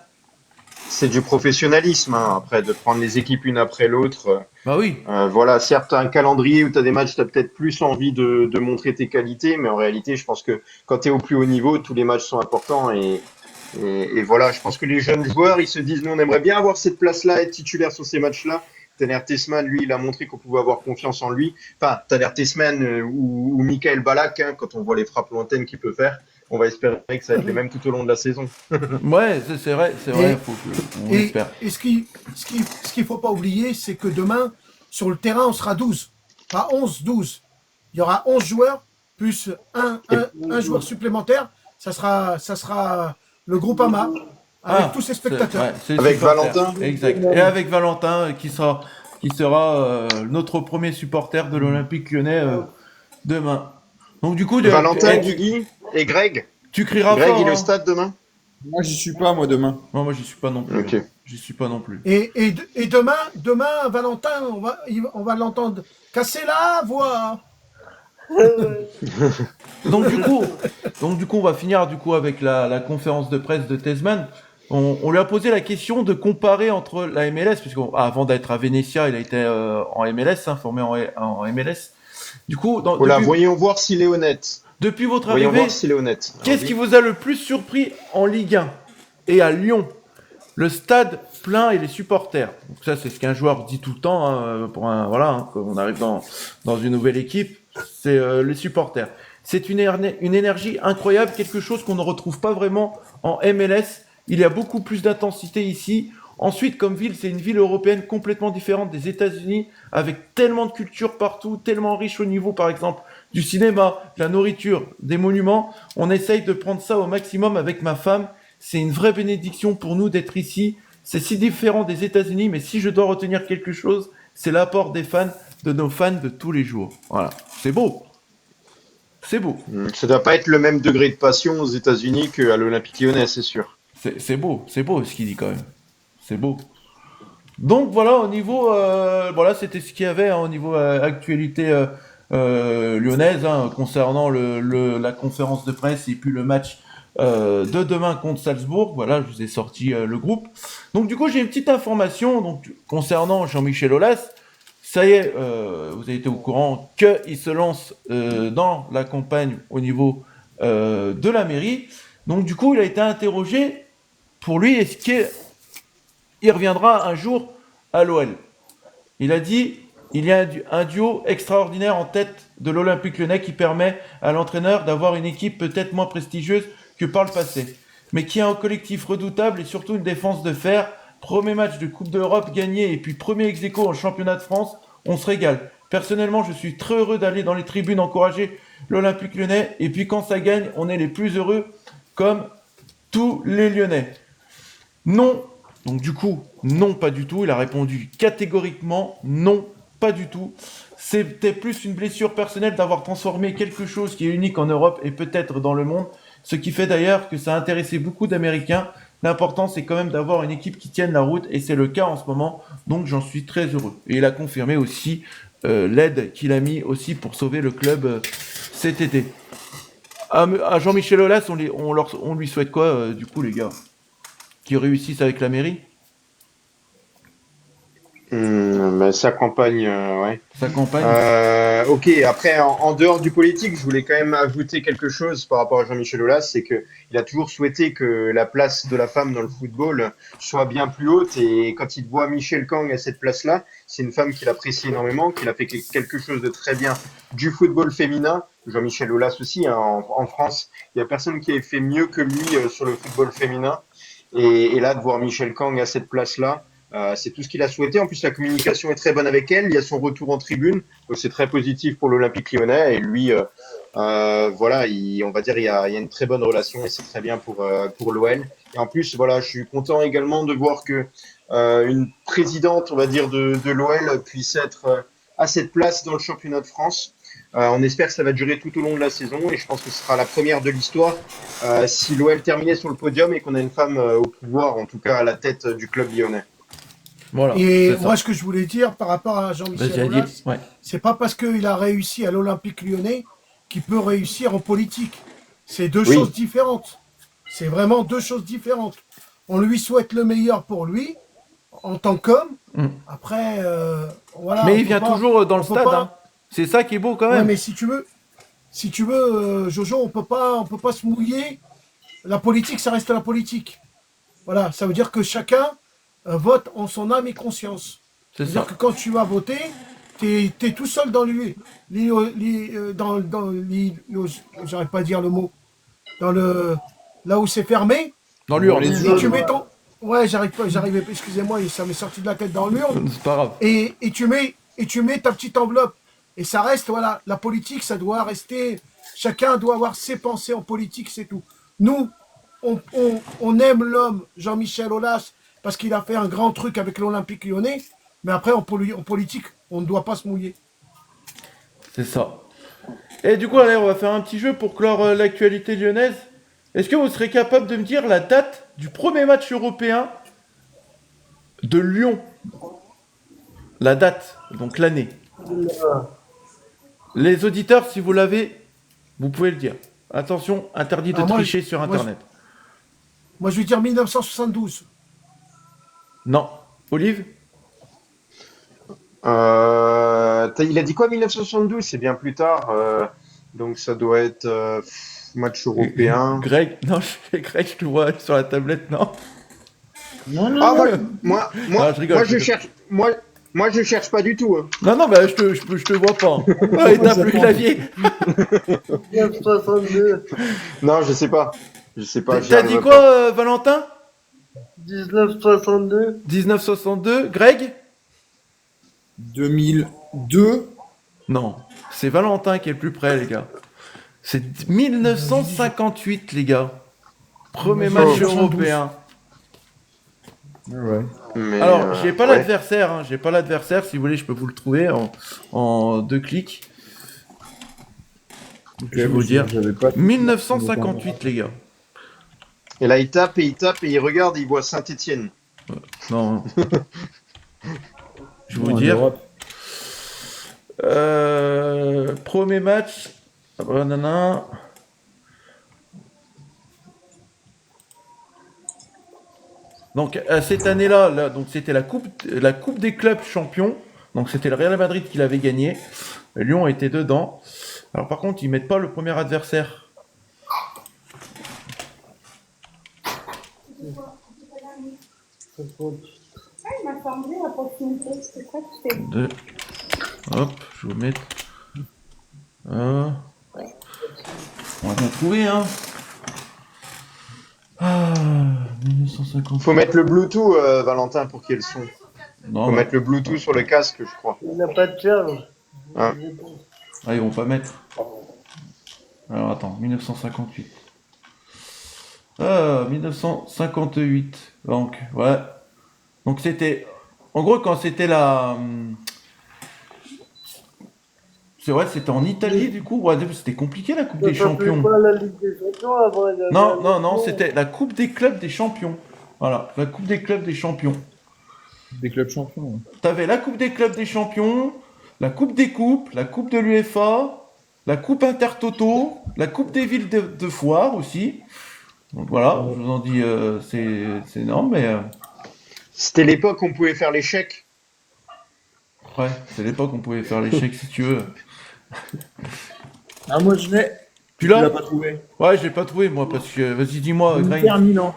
C'est du professionnalisme, hein, après, de prendre les équipes une après l'autre. Bah oui. Voilà, certes, tu as un calendrier où tu as des matchs, tu as peut-être plus envie de montrer tes qualités, mais en réalité, je pense que quand tu es au plus haut niveau, tous les matchs sont importants. Et voilà, je pense que les jeunes joueurs, ils se disent, nous, on aimerait bien avoir cette place-là, être titulaire sur ces matchs-là. Taner Tesman, lui, il a montré qu'on pouvait avoir confiance en lui. Enfin, Taner Tesman ou Michael Ballack, hein, quand on voit les frappes lointaines qu'il peut faire. On va espérer que ça va être les mêmes tout au long de la saison. Ouais, c'est vrai, on espère. Et ce qu'il faut pas oublier, c'est que demain, sur le terrain, on sera 12. Pas 11, 12. Il y aura 11 joueurs, plus un joueur supplémentaire. Ça sera le groupe AMA, avec tous ses spectateurs. Avec Valentin. Exact. Et avec Valentin, qui sera notre premier supporter de l'Olympique Lyonnais demain. Donc du coup, Valentin, Guigui et Greg. Tu crieras Greg, fort. il est au stade demain. Moi, j'y suis pas, moi, demain. Non, moi, j'y suis pas non plus. Ok. J'y suis pas non plus. Et demain, Valentin, on va l'entendre casser la voix. Donc du coup, on va finir avec la conférence de presse de Tesman. On lui a posé la question de comparer entre la MLS, puisqu'avant d'être à Venezia, il a été en MLS, formé en MLS. Du coup, voilà, voyons voir s'il est honnête. Depuis votre Voyons arrivée, voir s'il est honnête. qu'est-ce qui vous a le plus surpris en Ligue 1 et à Lyon? Le stade plein et les supporters. Donc ça, c'est ce qu'un joueur dit tout le temps. Quand on arrive dans une nouvelle équipe, c'est les supporters. C'est une énergie incroyable, quelque chose qu'on ne retrouve pas vraiment en MLS. Il y a beaucoup plus d'intensité ici. Ensuite, comme ville, c'est une ville européenne complètement différente des États-Unis, avec tellement de culture partout, tellement riche au niveau, par exemple, du cinéma, de la nourriture, des monuments. On essaye de prendre ça au maximum avec ma femme. C'est une vraie bénédiction pour nous d'être ici. C'est si différent des États-Unis, mais si je dois retenir quelque chose, c'est l'apport des fans, de nos fans de tous les jours. Voilà, c'est beau. C'est beau. Ça doit pas être le même degré de passion aux États-Unis qu'à l'Olympique Lyonnais, c'est sûr. C'est beau ce qu'il dit quand même. C'est beau. Donc voilà, au niveau, voilà, c'était ce qu'il y avait au niveau actualité lyonnaise concernant la conférence de presse et puis le match de demain contre Salzbourg. Voilà, je vous ai sorti le groupe. Donc du coup, j'ai une petite information concernant Jean-Michel Aulas. Ça y est, vous avez été au courant qu'il se lance dans la campagne au niveau de la mairie. Donc du coup, il a été interrogé pour lui, est-ce qu'il reviendra un jour à l'OL? Il a dit, il y a un duo extraordinaire en tête de l'Olympique Lyonnais qui permet à l'entraîneur d'avoir une équipe peut-être moins prestigieuse que par le passé, mais qui a un collectif redoutable et surtout une défense de fer. Premier match de Coupe d'Europe gagné et puis premier ex-aequo en championnat de France, on se régale. Personnellement, je suis très heureux d'aller dans les tribunes encourager l'Olympique Lyonnais et puis quand ça gagne, on est les plus heureux comme tous les Lyonnais. Non, donc du coup, non, pas du tout. Il a répondu catégoriquement non, pas du tout. C'était plus une blessure personnelle d'avoir transformé quelque chose qui est unique en Europe et peut-être dans le monde, ce qui fait d'ailleurs que ça a intéressé beaucoup d'Américains. L'important, c'est quand même d'avoir une équipe qui tienne la route et c'est le cas en ce moment, donc j'en suis très heureux. Et il a confirmé aussi l'aide qu'il a mis aussi pour sauver le club cet été. À Jean-Michel Aulas, on lui souhaite quoi du coup les gars? Qui réussissent avec la mairie? Sa campagne, ouais. Sa campagne. Ok, après, en dehors du politique, je voulais quand même ajouter quelque chose par rapport à Jean-Michel Aulas, c'est que il a toujours souhaité que la place de la femme dans le football soit bien plus haute, et quand il voit Michel Kang à cette place-là, c'est une femme qu'il apprécie énormément, qu'il a fait quelque chose de très bien du football féminin. Jean-Michel Aulas aussi, hein, en France, il y a personne qui ait fait mieux que lui sur le football féminin, et là, de voir Michel Kang à cette place-là, c'est tout ce qu'il a souhaité. En plus, la communication est très bonne avec elle. Il y a son retour en tribune, donc c'est très positif pour l'Olympique Lyonnais. Et lui, voilà, on va dire, il y a une très bonne relation et c'est très bien pour l'OL. Et en plus, voilà, je suis content également de voir que une présidente, on va dire, de l'OL puisse être à cette place dans le championnat de France. On espère que ça va durer tout au long de la saison et je pense que ce sera la première de l'histoire si l'OL terminait sur le podium et qu'on a une femme au pouvoir, en tout cas à la tête du club lyonnais. Voilà, et moi, ce que je voulais dire par rapport à Jean-Michel Aulas, ouais. c'est pas parce qu'il a réussi à l'Olympique Lyonnais qu'il peut réussir en politique. C'est deux choses différentes. C'est vraiment deux choses différentes. On lui souhaite le meilleur pour lui, en tant qu'homme. Après, voilà. Mais il vient toujours dans le stade. Hein. C'est ça qui est beau quand même. Ouais, mais si tu veux, Jojo, on peut pas se mouiller. La politique, ça reste la politique. Voilà, ça veut dire que chacun vote en son âme et conscience. C'est-à-dire que quand tu vas voter, t'es tout seul dans j'arrive pas à dire le mot, là où c'est fermé. Dans l'urne. Et tu mets ton, ouais, j'arrivais, excusez-moi, ça m'est sorti de la tête dans l'urne. C'est pas grave. Et tu mets ta petite enveloppe. Et ça reste, voilà, la politique, ça doit rester, chacun doit avoir ses pensées en politique, c'est tout. Nous, on aime l'homme, Jean-Michel Aulas, parce qu'il a fait un grand truc avec l'Olympique Lyonnais, mais après, en politique, on ne doit pas se mouiller. C'est ça. Et du coup, allez, on va faire un petit jeu pour clore l'actualité lyonnaise. Est-ce que vous serez capable de me dire la date du premier match européen de Lyon? La date, donc l'année. Les auditeurs, si vous l'avez, vous pouvez le dire. Attention, interdit de tricher sur Internet. Moi, je vais dire 1972. Non. Olive? Il a dit quoi, 1972? C'est bien plus tard. Donc ça doit être match européen. Greg? Non, Greg, je te vois sur la tablette, non? Non, non, Ah, non. Ah, je rigole, je rigole. Moi, je cherche pas du tout. Hein. Non, non, bah, je te vois pas. Ah, éteins le clavier. 1962. Non, je sais pas. Je sais pas. j'y T'as dit arriverai quoi, pas. Valentin? 1962. 1962. Greg? 2002. Non. C'est Valentin qui est le plus près, les gars. C'est 1958, les gars. Premier match 1972. européen. Ouais. Mais, Alors, j'ai pas ouais. l'adversaire, hein. J'ai pas l'adversaire. Si vous voulez, je peux vous le trouver en 2 clics. Je vais vous dire. J'avais pas 1958, les gars. Et là, il tape et il regarde, il voit Saint-Étienne. Non. Je vais vous En dire. Europe. Premier match. Nanana. Donc cette année-là, donc c'était la coupe des clubs champions. Donc c'était le Real Madrid qui l'avait gagné. Lyon était dedans. Alors par contre, ils mettent pas le premier adversaire. Il m'a semblé à proximité. C'est ça que je fais. 2. Hop, je vais vous mettre. On va bien trouver, hein. Ah, 1950. Faut mettre le Bluetooth, Valentin, pour qu'il y ait le son. Non, Faut bah, mettre le Bluetooth sur le casque, je crois. Il n'a pas de charge. Ah. ils vont pas mettre. Alors attends, 1958. Ah, 1958. Donc, ouais. Donc c'était. En gros, quand c'était la. C'est vrai, c'était en Italie du coup. Ouais, c'était compliqué la Coupe des Champions. Pas la Ligue des Champions avant. Non, c'était la Coupe des clubs des champions. Voilà, la Coupe des clubs des champions. Des clubs champions. Ouais. T'avais la Coupe des clubs des champions, la Coupe des coupes, la Coupe de l'UEFA, la Coupe Intertoto, la Coupe des villes de foire aussi. Donc voilà, je vous en dis, c'est énorme, mais C'était l'époque où on pouvait faire les chèques. ouais, c'est l'époque où on pouvait faire les chèques si tu veux. Ah, moi je l'ai. Puis Tu l'as là, pas trouvé. ouais, je l'ai pas trouvé moi parce que, vas-y, dis-moi, Greg. Inter Milan.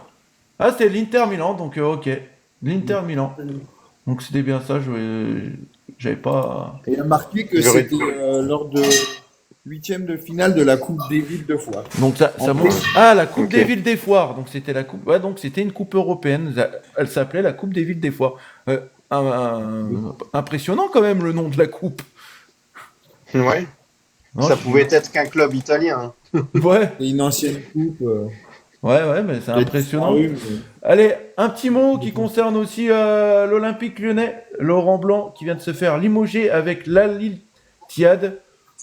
Ah, c'était l'Inter Milan, donc ok, l'Inter Milan. Donc c'était bien ça, j'avais pas. Et il a marqué que J'aurais- c'était lors de 8e de finale de la Coupe des villes de foire. Donc ça En montre. plus. Ah, la Coupe Ok. des villes des foires. Donc c'était la coupe. Ouais, donc c'était une coupe européenne. Elle s'appelait la Coupe des villes des foires. Impressionnant quand même le nom de la coupe. Ouais. Non, Ça je- pouvait être qu'un club italien. Hein. Ouais, Et une ancienne coupe. ouais, mais c'est impressionnant. Ah oui, mais- Allez, un petit mot qui concerne aussi l'Olympique Lyonnais, Laurent Blanc qui vient de se faire limoger avec l'Al-Ittihad.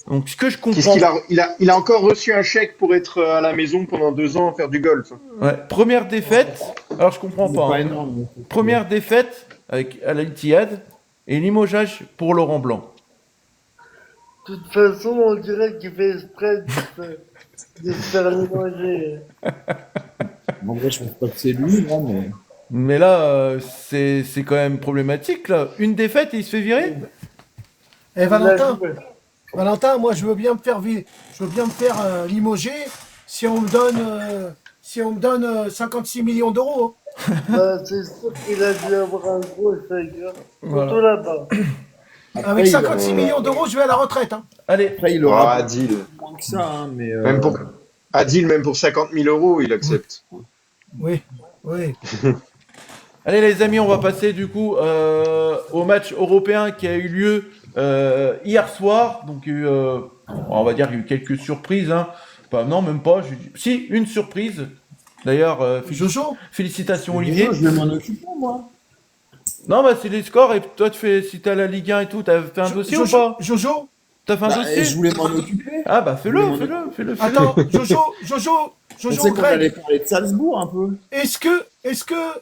Donc ce que je Qu'est-ce comprends. qu'il a, il a encore reçu un chèque pour être à la maison pendant 2 ans à faire du golf. Ouais, première défaite. Alors je comprends c'est pas. pas hein. énorme. mais- Première défaite avec Al-Ittihad et limogeage pour Laurent Blanc. De toute façon, on dirait qu'il fait exprès de se faire manger. En vrai, je pense pas que c'est lui, là, mais. Mais là, c'est quand même problématique, là. Une défaite et il se fait virer? Et Valentin, moi je veux bien me faire limoger si on me donne 56 millions d'euros. Bah, c'est sûr qu'il a dû avoir un gros chèque. Hein. Voilà. Surtout là-bas. Avec 56 millions d'euros, je vais à la retraite. Hein. Allez, Après, il Ah, aura Adil. moins que ça, hein, mais. Même pour 50 000 euros, il accepte. Oui. allez les amis, on va passer du coup au match européen qui a eu lieu hier soir. Donc on va dire qu'il y a eu quelques surprises. Hein. Non, même pas. Si, une surprise. D'ailleurs, Jojo, félicitations Olivier. Je vais m'en occuper, moi. Non, bah c'est les scores et toi tu fais, si t'as la Ligue 1 et tout, t'as fait un dossier ou pas? Jojo, T'as fait un dossier? Je voulais m'en occuper. Ah bah fais-le. attends, Jojo, Je sais qu'on allait Greg, parler de Salzbourg un peu. est-ce que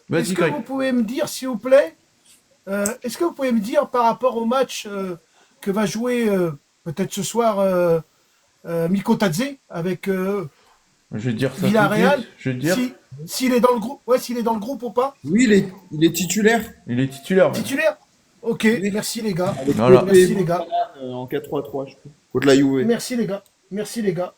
Vas-y, Greg. vous pouvez me dire, s'il vous plaît, est-ce que vous pouvez me dire par rapport au match que va jouer peut-être ce soir Miko Tadze avec Je vais dire ça. Villarreal, tout de suite. Je vais dire. s'il est dans le groupe, s'il est dans le groupe ou pas. Oui, il est titulaire. Il est titulaire. Ouais. Titulaire. Ok, merci les gars. Avec Voilà. Pepe Merci les gars. en 4-3-3, je crois. Contre la Juve. Merci les gars. Merci les gars.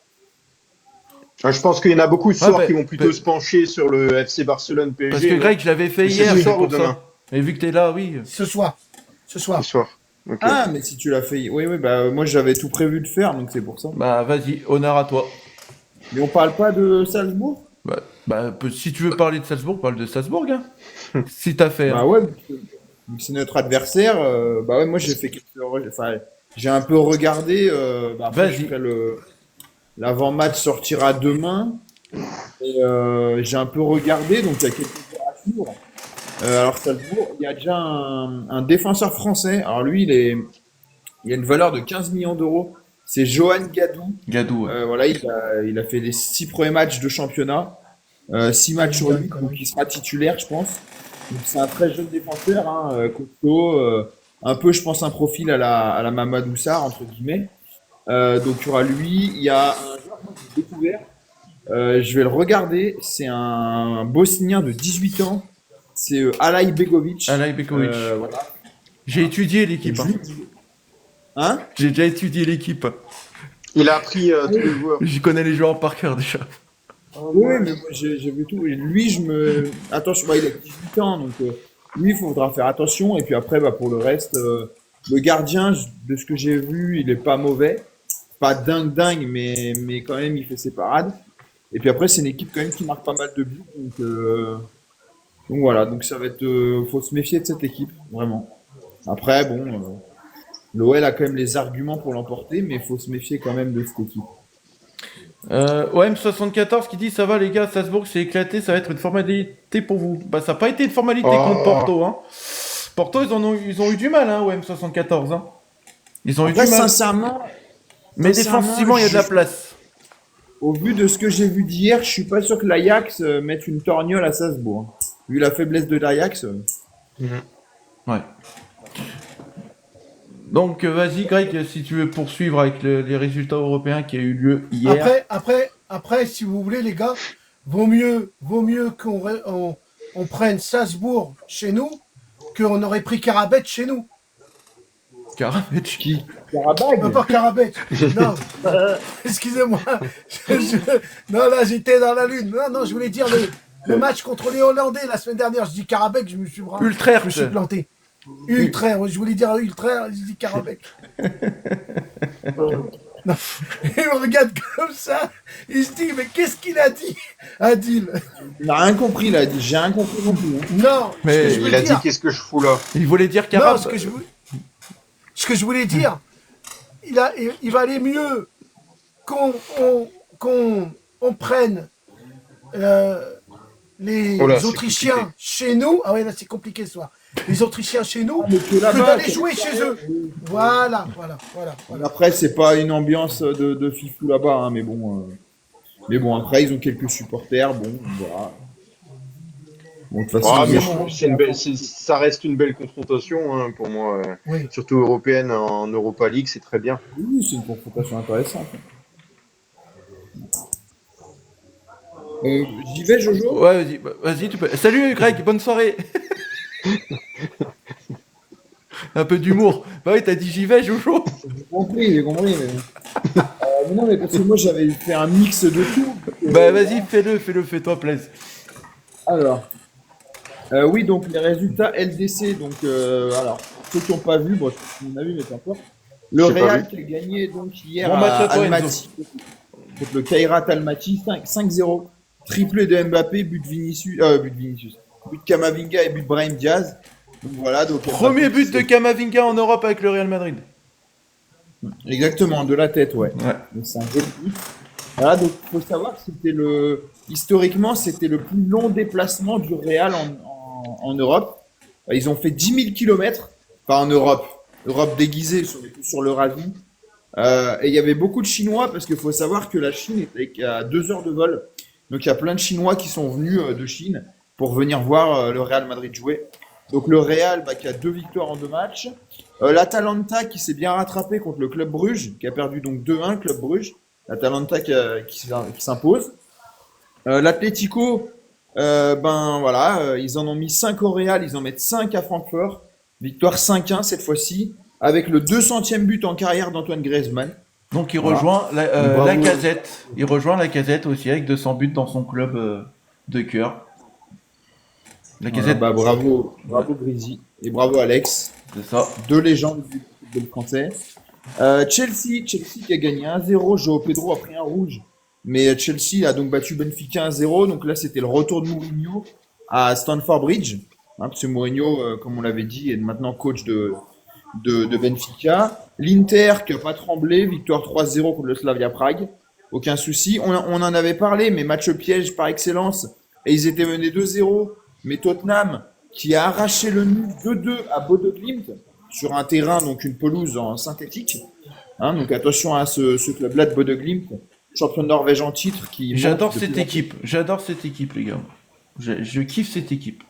Je pense qu'il y en a beaucoup ce soir bah, qui vont plutôt se pencher sur le FC Barcelone PSG. Parce que Greg, je l'avais fait Mais c'est hier, ce c'est soir ou pour demain ça. Et vu que t'es là, oui. Ce soir. Ce soir. Ok. Ah, mais si tu l'as fait. Oui, bah moi j'avais tout prévu de faire, donc c'est pour ça. Bah vas-y, honneur à toi. Mais on parle pas de Salzbourg? Si tu veux parler de Salzbourg, parle de Salzbourg, hein. Si t'as fait. Bah ouais, vu que c'est notre adversaire. Bah ouais, moi j'ai fait enfin, j'ai un peu regardé. Après, Vas-y. l'avant-match sortira demain. Et j'ai un peu regardé, donc il y a quelques heures à suivre. Alors Salzbourg, il y a déjà un défenseur français. Alors lui, il a une valeur de 15 millions d'euros. C'est Johan Gadou. Gadou. Ouais. Voilà, il a fait les 6 premiers matchs de championnat. 6 matchs sur 8, donc il sera titulaire, je pense. Donc c'est un très jeune défenseur, hein, costaud, un peu, je pense, un profil à la Mamadou Sarr, entre guillemets. Donc il y aura lui. Il y a un joueur que j'ai découvert. Je vais le regarder. C'est un Bosnien de 18 ans. C'est Alay Begovic. Alay Begovic. Voilà. J'ai étudié l'équipe. Hein? J'ai déjà étudié l'équipe. Il a appris tous les joueurs. J'y connais les joueurs par cœur déjà. Oui, mais moi j'ai vu tout. Et lui, attention, bah, il a 18 ans, donc lui, il faudra faire attention. Et puis après, bah, pour le reste, le gardien, de ce que j'ai vu, il est pas mauvais. Pas dingue, mais quand même, il fait ses parades. Et puis après, c'est une équipe quand même qui marque pas mal de buts. Donc voilà, donc ça va être. Faut se méfier de cette équipe, vraiment. Après, bon, l'OL a quand même les arguments pour l'emporter, mais il faut se méfier quand même de cette équipe. OM74 qui dit ça va les gars, Salzbourg s'est éclaté, ça va être une formalité pour vous. Bah ça n'a pas été une formalité contre Porto. Hein. Porto ils ont eu du mal, hein, OM74. Hein. Ils ont eu du mal. Sincèrement, mais défensivement il y a de la place. Au vu de ce que j'ai vu d'hier, je suis pas sûr que l'Ajax mette une torgnole à Salzbourg. Vu la faiblesse de l'Ajax. Ouais. Donc vas-y Greg, si tu veux poursuivre avec les résultats européens qui a eu lieu hier. Après, si vous voulez les gars, vaut mieux qu'on prenne Salzbourg chez nous qu'on aurait pris Karabet chez nous. Karabet qui? Karabag? Pas Karabet. Non, excusez-moi. Non, là j'étais dans la lune. Non, je voulais dire le match contre les Hollandais la semaine dernière. Je dis Karabek, je me suis planté. Ultraire, je voulais dire Ultraire, je dis Karabek. Non. Il me regarde comme ça, il se dit, mais qu'est-ce qu'il a dit, Adil? Il n'a rien compris, là, j'ai rien compris non plus. Hein. Non, mais il a dit, qu'est-ce que je fous là? Il voulait dire Karabek. Non, ce que je voulais dire, il valait mieux qu'on prenne les Autrichiens chez nous. Ah ouais, là c'est compliqué ce soir. Les Autrichiens chez nous, que d'aller jouer chez eux. Voilà. Après, c'est pas une ambiance de fifou là-bas, hein, mais bon, après, ils ont quelques supporters, bon, voilà. Bon, de toute façon, ça reste une belle confrontation, hein, pour moi. Oui. Surtout européenne en Europa League, c'est très bien. Oui, c'est une confrontation intéressante. J'y vais, Jojo? Ouais, vas-y, tu peux. Salut Greg, bonne soirée. Un peu d'humour. Bah oui, t'as dit j'y vais, Jojo. J'ai compris, mais non, mais parce que moi j'avais fait un mix de tout. Bah vas-y, fais-toi plaisir. Alors, oui, donc les résultats LDC, donc, alors, ceux qui n'ont pas vu, bon, on a vu, mais peu importe. Le Real qui a gagné donc hier bon match à toi, Almaty, contre le Kairat Almaty, 5-0. Triplé de Mbappé, but de Vinicius, but de Camavinga et but de Brahim Diaz. Donc voilà, donc premier but de Camavinga en Europe avec le Real Madrid. Exactement, de la tête, ouais. Donc c'est un joli but. Voilà, donc il faut savoir que historiquement, c'était le plus long déplacement du Real en Europe. Ils ont fait 10 000 km, pas en Europe déguisée sur l'Eurasie. Et il y avait beaucoup de Chinois parce qu'il faut savoir que la Chine est à 2 heures de vol. Donc il y a plein de Chinois qui sont venus de Chine pour venir voir le Real Madrid jouer. Donc le Real qui a 2 victoires en 2 matchs. L'Atalanta qui s'est bien rattrapé contre le Club Bruges, qui a perdu donc 2-1, Club Bruges. L'Atalanta qui s'impose. L'Atlético, ben voilà, ils en ont mis 5 au Real, ils en mettent 5 à Francfort. Victoire 5-1 cette fois-ci, avec le 200e but en carrière d'Antoine Griezmann. Donc il Voilà. rejoint Bravo. Lacazette. Il rejoint Lacazette aussi avec 200 buts dans son club de cœur. Lacazette, Bah, bravo Grisi et bravo Alex, c'est ça. 2 légendes du football français. Chelsea qui a gagné 1-0. João Pedro a pris un rouge, mais Chelsea a donc battu Benfica 1-0. Donc là, c'était le retour de Mourinho à Stamford Bridge, parce que Mourinho, comme on l'avait dit, est maintenant coach de Benfica. L'Inter qui n'a pas tremblé, victoire 3-0 contre le Slavia Prague. Aucun souci. On en avait parlé, mais match piège par excellence. Et ils étaient menés 2-0. Mais Tottenham, qui a arraché le nul 2-2 à Bodø Glimt, sur un terrain, donc une pelouse en synthétique. Donc attention à ce club-là de Bodø Glimt, champion de Norvège en titre. J'adore cette équipe, les gars. Je kiffe cette équipe.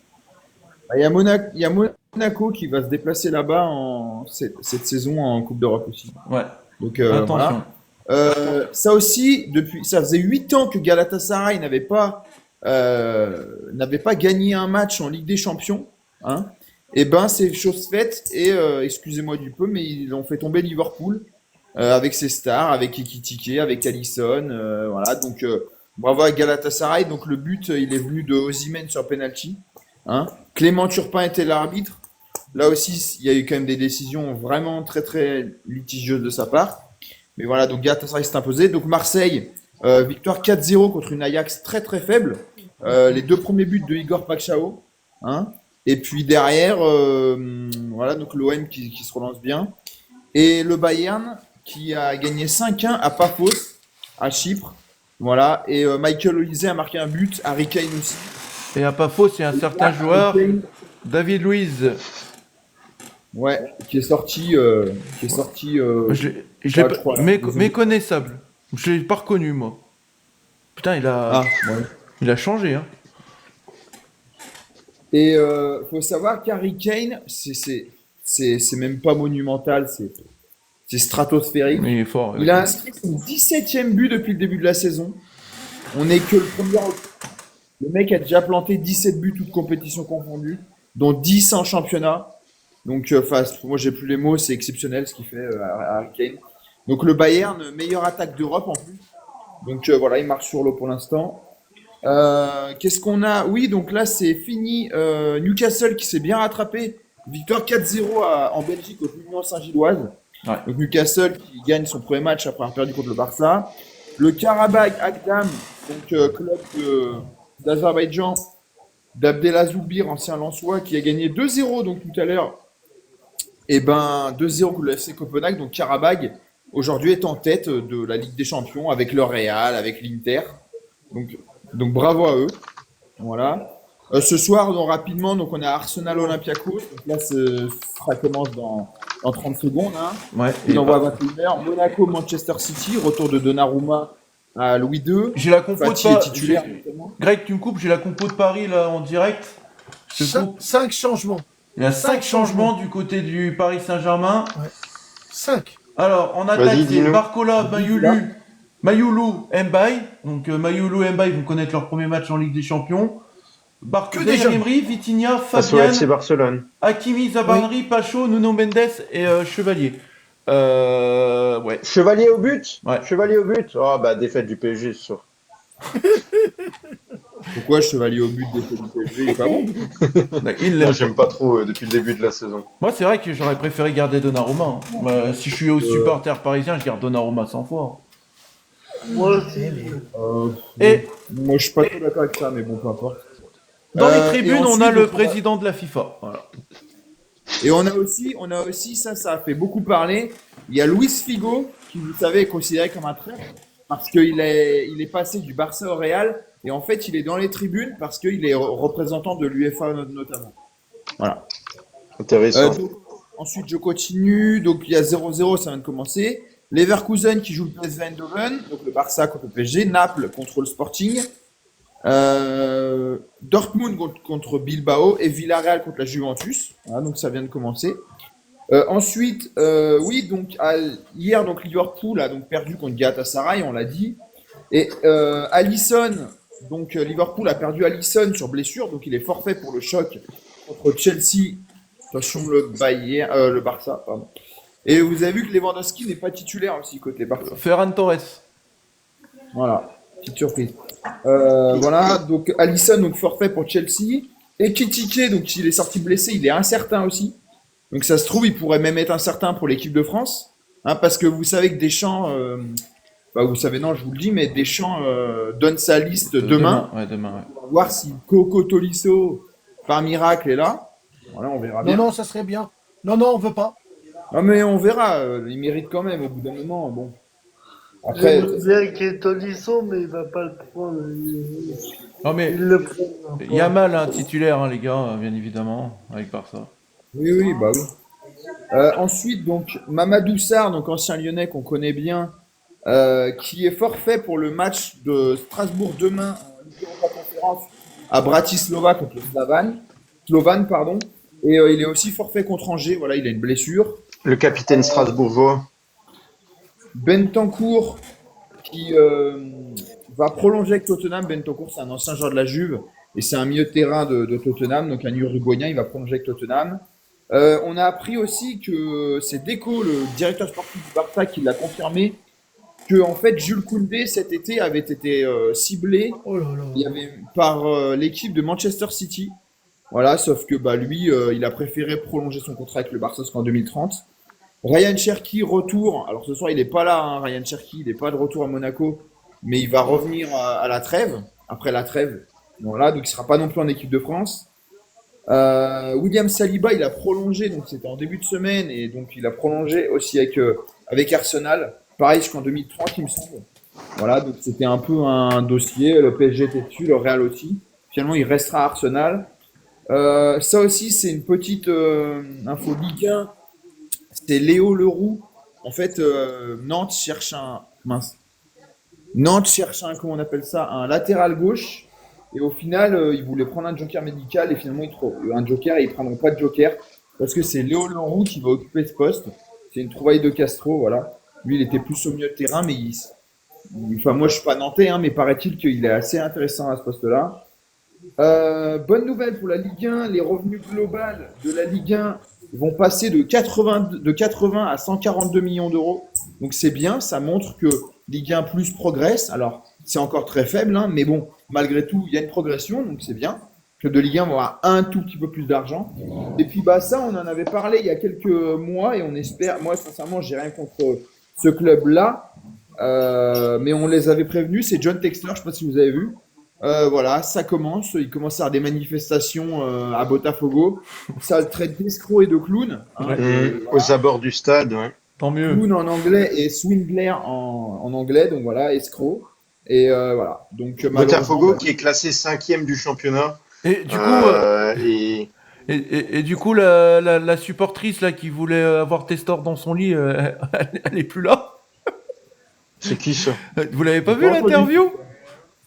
Il y a Monaco qui va se déplacer là-bas cette saison en Coupe d'Europe aussi. Ouais. Donc attention. voilà. Ça aussi, ça faisait 8 ans que Galatasaray n'avait pas gagné un match en Ligue des Champions. Et ben c'est chose faite. Et excusez-moi du peu, mais ils ont fait tomber Liverpool avec ses stars, avec Ekitike, avec Alisson. Voilà. Donc bravo à Galatasaray. Donc le but, il est venu de Osimhen sur penalty. Clément Turpin était l'arbitre. Là aussi, il y a eu quand même des décisions vraiment très très litigieuses de sa part. Mais voilà, donc Galatasaray s'est imposé. Donc Marseille, victoire 4-0 contre une Ajax très très faible. Les 2 premiers buts de Igor Paixão. Et puis derrière, voilà, donc l'OM qui se relance bien. Et le Bayern qui a gagné 5-1 à Paphos, à Chypre. Voilà. Et Michael Olise a marqué un but, Harry Kane aussi. Et à Paphos, il y a un certain joueur, David Luiz. Ouais, qui est sorti. Méconnaissable. Je l'ai pas reconnu, moi. Putain, il a changé, hein. Et faut savoir qu'Harry Kane, c'est même pas monumental, c'est stratosphérique. Il est fort. Il a inscrit son 17e but depuis le début de la saison. On n'est que le premier. Le mec a déjà planté 17 buts, toutes compétitions confondues, dont 10 en championnat. Donc, moi, j'ai plus les mots, c'est exceptionnel ce qu'il fait Harry Kane. Donc, le Bayern, meilleure attaque d'Europe en plus. Donc, voilà, il marche sur l'eau pour l'instant. Qu'est-ce qu'on a? Oui, donc là, c'est fini. Newcastle qui s'est bien rattrapé. Victoire 4-0 en Belgique au Union Saint-Gilloise. Ouais. Donc, Newcastle qui gagne son premier match après avoir perdu contre le Barça. Le Karabakh Agdam, donc club d'Azerbaïdjan, d'Abdelaziz Zoubir, ancien Lensois, qui a gagné 2-0 donc tout à l'heure. Et ben 2-0 contre le FC Copenhague. Donc Karabakh aujourd'hui est en tête de la Ligue des Champions avec le Real, avec l'Inter. Donc bravo à eux. Voilà. Ce soir, donc, rapidement, donc on a Arsenal Olympiakos. Donc là, ça commence dans 30 secondes. Ouais. Et on voit à 21h. Monaco Manchester City, retour de Donnarumma à Louis II. J'ai la compo Fati est titulaire. Greg, tu me coupes, j'ai la compo de Paris là en direct. 5 changements. Il y a 5 changements du côté du Paris Saint-Germain. 5. Alors, en attaque, c'est Barcola, Mayoulou, Mbaye. Donc, Mayoulou, Mbaye vont connaître leur premier match en Ligue des Champions. Emery, Vitinha, Fabian, FC Barcelone. Hakimi, Zabarri, Pacho, Nuno Mendes et Chevalier. Ouais. Chevalier au but. Ouais. Chevalier au but. Oh, bah, défaite du PSG, c'est sûr. Pourquoi Chevalier au but défaite du PSG? Il est pas bon. Moi, j'aime pas trop depuis le début de la saison. Moi, c'est vrai que j'aurais préféré garder Donnarumma. Si je suis au supporter parisien, je garde Donnarumma 100 fois. Moi aussi. Moi, je suis pas trop d'accord avec ça, mais bon, peu importe. Dans les tribunes, ensuite, on a le président de la FIFA. Voilà. Et on a aussi, ça a fait beaucoup parler. Il y a Luis Figo, qui, vous savez, est considéré comme un traître, parce qu'il est passé du Barça au Real, et en fait, il est dans les tribunes parce qu'il est représentant de l'UEFA notamment. Voilà. Intéressant. Ensuite, je continue. Donc, il y a 0-0, ça vient de commencer. Leverkusen qui joue le PSV Eindhoven, donc le Barça contre le PSG. Naples contre le Sporting. Dortmund contre Bilbao et Villarreal contre la Juventus. Voilà, donc ça vient de commencer. Ensuite, oui, donc hier, donc Liverpool a donc perdu contre Galatasaray, on l'a dit. Et Alisson, Donc Liverpool a perdu Alisson sur blessure, donc il est forfait pour le choc contre Chelsea. Attention le Barça, pardon. Et vous avez vu que Lewandowski n'est pas titulaire aussi côté Barça. Ferran Torres. Voilà, petite surprise. Voilà, donc Alisson donc forfait pour Chelsea. Et Kitike, donc il est sorti blessé, il est incertain aussi. Donc ça se trouve, il pourrait même être incertain pour l'équipe de France. Hein, parce que vous savez que Deschamps, vous savez, non, je vous le dis, mais Deschamps donne sa liste demain. Demain, ouais. On va voir si Coco Tolisso, par miracle, est là. Voilà, on verra bien. Non, ça serait bien. Non, on veut pas. Non, mais on verra. Il mérite quand même au bout d'un moment. Bon. Après, J'aimerais bien qu'il y ait Tolisso, mais il va pas le prendre. Non, mais Il le prend. il y a mal un titulaire, hein, les gars, bien évidemment, avec Barça. oui, bah oui. Ensuite, donc, Mamadou Sarr, donc ancien Lyonnais qu'on connaît bien, qui est forfait pour le match de Strasbourg demain en Ligue Europa Conférence à Bratislava contre le Slovan, pardon. Et il est aussi forfait contre Angers. Voilà, il a une blessure. Le capitaine strasbourgeois. Bentancur qui va prolonger avec Tottenham. Bentancur, c'est un ancien joueur de la Juve et c'est un milieu de terrain de Tottenham, donc un Uruguayen. Il va prolonger avec Tottenham. On a appris aussi que c'est Deco, le directeur sportif du Barça, qui l'a confirmé, que en fait Jules Koundé cet été avait été ciblé par l'équipe de Manchester City. Voilà, sauf que lui, il a préféré prolonger son contrat avec le Barça jusqu'en 2030. Ryan Cherki, retour. Alors ce soir, il n'est pas là, hein, Ryan Cherki, il n'est pas de retour à Monaco, mais il va revenir à la trêve, après la trêve. Voilà, donc il ne sera pas non plus en équipe de France. William Saliba, il a prolongé, donc c'était en début de semaine, et donc il a prolongé aussi avec Arsenal, pareil jusqu'en 2030, il me semble. Voilà, donc c'était un peu un dossier, le PSG était dessus, le Real aussi. Finalement, il restera à Arsenal. Ça aussi, c'est une petite info Ligue 1. C'est Léo Leroux. En fait, Nantes cherche comment on appelle ça, un latéral gauche. Et au final, ils voulaient prendre un joker médical et finalement, ils trouvent un joker et ils ne prendront pas de joker parce que c'est Léo Leroux qui va occuper ce poste. C'est une trouvaille de Castro, voilà. Lui, il était plus au milieu de terrain, mais moi, je suis pas nantais, hein, mais paraît-il qu'il est assez intéressant à ce poste-là. Bonne nouvelle pour la Ligue 1, les revenus globaux de la Ligue 1 vont passer de 80 à 142 millions d'euros. Donc c'est bien, ça montre que Ligue 1 Plus progresse. Alors c'est encore très faible, hein, mais bon, malgré tout, il y a une progression, donc c'est bien. Le de Ligue 1 va avoir un tout petit peu plus d'argent. Et puis ça, on en avait parlé il y a quelques mois et on espère, moi sincèrement, j'ai rien contre ce club-là, mais on les avait prévenus, c'est John Textor, je ne sais pas si vous avez vu. Voilà, ça commence. Il commence à avoir des manifestations à Botafogo. Ça le traite d'escroc et de clown. Hein, aux abords du stade, ouais. Tant mieux. Clown en anglais et swindler en anglais. Donc voilà, escroc. Et voilà. Donc Botafogo qui est classé 5e du championnat. Et du coup, et du coup, la supportrice là qui voulait avoir Testor dans son lit, elle est plus là. C'est qui ça? Vous l'avez pas vu l'interview?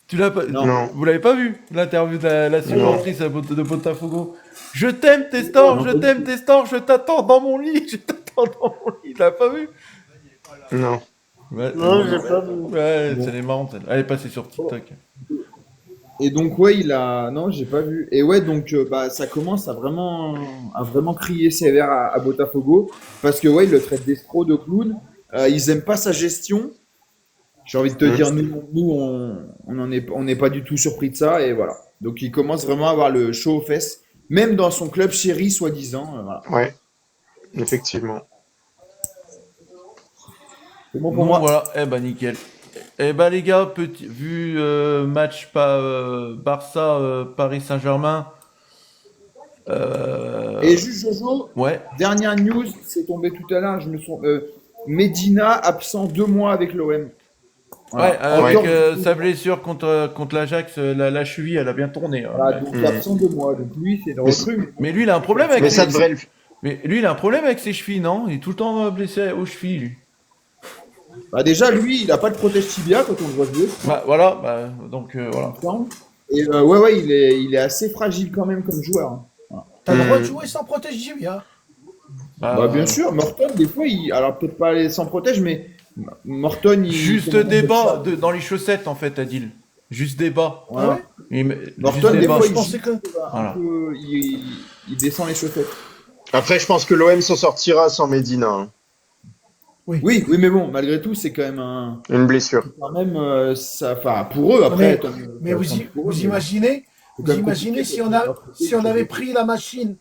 Tu l'as pas? Non. Vous l'avez pas vu l'interview de la supportrice de Botafogo? Je t'aime Testor, je t'aime Testor, je t'attends dans mon lit, je t'attends dans mon lit. Tu l'as pas vu? Non. Ouais, Non, j'ai pas vu. Ouais, c'est les marrantes. Elle est passée sur TikTok. Et donc ouais, non, j'ai pas vu. Et ouais, donc ça commence à vraiment crier sévère à Botafogo parce que ouais, ils le traitent d'escroc, de clown. Ils aiment pas sa gestion. J'ai envie de te dire, nous on n'est pas du tout surpris de ça et voilà. Donc il commence vraiment à avoir le chaud aux fesses, même dans son club chéri soi-disant. Voilà. Ouais, effectivement. C'est bon pour moi. Voilà, nickel. Les gars, vu match Barça Paris Saint-Germain. Et juste Jojo, ouais. Dernière news, c'est tombé tout à l'heure. Medina absent 2 mois avec l'OM. Voilà. Ouais, avec sa blessure contre l'Ajax, la cheville, elle a bien tourné. Voilà, donc absent 2 mois. Donc lui, c'est une recrue. Mais lui, il a un problème avec. Mais lui, il a un problème avec ses chevilles, non? Il est tout le temps blessé aux chevilles, lui. Déjà, lui, il a pas de protège tibia quand on le voit jouer. Voilà, donc voilà. Et ouais, il est assez fragile quand même comme joueur. Hein. Voilà. T'as le droit de jouer sans protège tibia? Bien sûr, Morton, des fois, alors peut-être pas aller sans protège, mais Morton, juste des bas dans les chaussettes, en fait, Adil. Juste des bas. Ah ouais Juste Norton, des des bas. fois, Je pensais que... Voilà. il descend les chaussettes. Après, je pense que l'OM s'en sortira sans Medina, hein. Oui, mais bon, malgré tout, c'est quand même Une blessure. quand même, ça, enfin, pour eux, après. Mais vous imaginez, si on avait pris la machine,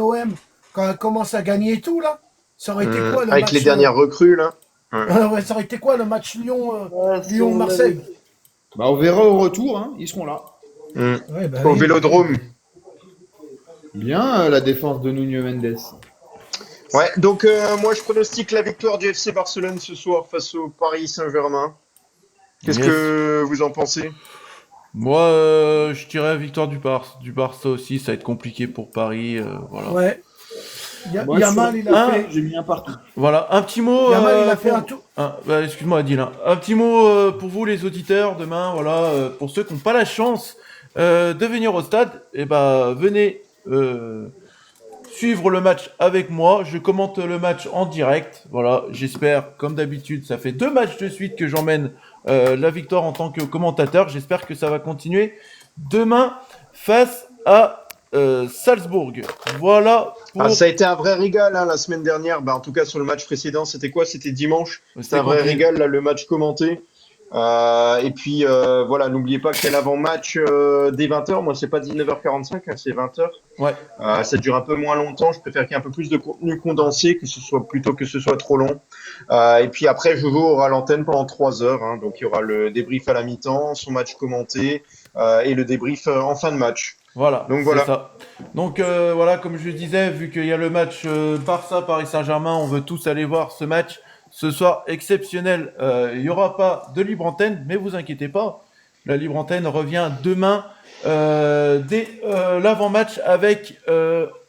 OM, quand elle commence à gagner et tout, là, ça aurait été quoi le Avec match les dernières recrues, là. ouais, ça aurait été quoi le match Lyon-Marseille? Bah, on verra au retour, hein, ils seront là. Ouais, bah Au oui. Vélodrome. Bien la défense de Nuno Mendes. Ouais, donc moi je pronostique la victoire du FC Barcelone ce soir face au Paris Saint-Germain. Qu'est-ce Yes. que vous en pensez? Moi, je dirais victoire du Barça aussi. Ça va être compliqué pour Paris. Voilà. Ouais. Moi, Yamal, il a fait... j'ai mis un partout. Voilà, un petit mot. Yamal, il a fait pour- un tour. Excuse-moi, Adil. Un petit mot pour vous, les auditeurs, demain. Voilà, pour ceux qui n'ont pas la chance de venir au stade, venez suivre le match avec moi. Je commente le match en direct. Voilà, j'espère, comme d'habitude, ça fait 2 matchs de suite que j'emmène la victoire en tant que commentateur. J'espère que ça va continuer demain face à Salzbourg. Voilà. Pour... Ça a été un vrai régal hein, la semaine dernière. En tout cas, sur le match précédent, c'était quoi? C'était dimanche. C'était un vrai régal, là, le match commenté. Et puis, voilà, n'oubliez pas qu'il y a l'avant-match dès 20h. Moi, c'est pas 19h45, hein, c'est 20h. Ouais. Ça dure un peu moins longtemps. Je préfère qu'il y ait un peu plus de contenu condensé, plutôt que ce soit trop long. Et puis après, je aura l'antenne pendant 3 heures. Hein, donc, il y aura le débrief à la mi-temps, son match commenté et le débrief en fin de match. Voilà, donc voilà. C'est ça. Donc voilà, comme je disais, vu qu'il y a le match Barça-Paris Saint-Germain, on veut tous aller voir ce match ce soir exceptionnel. Il n'y aura pas de libre antenne, mais vous inquiétez pas, la libre antenne revient demain dès l'avant-match avec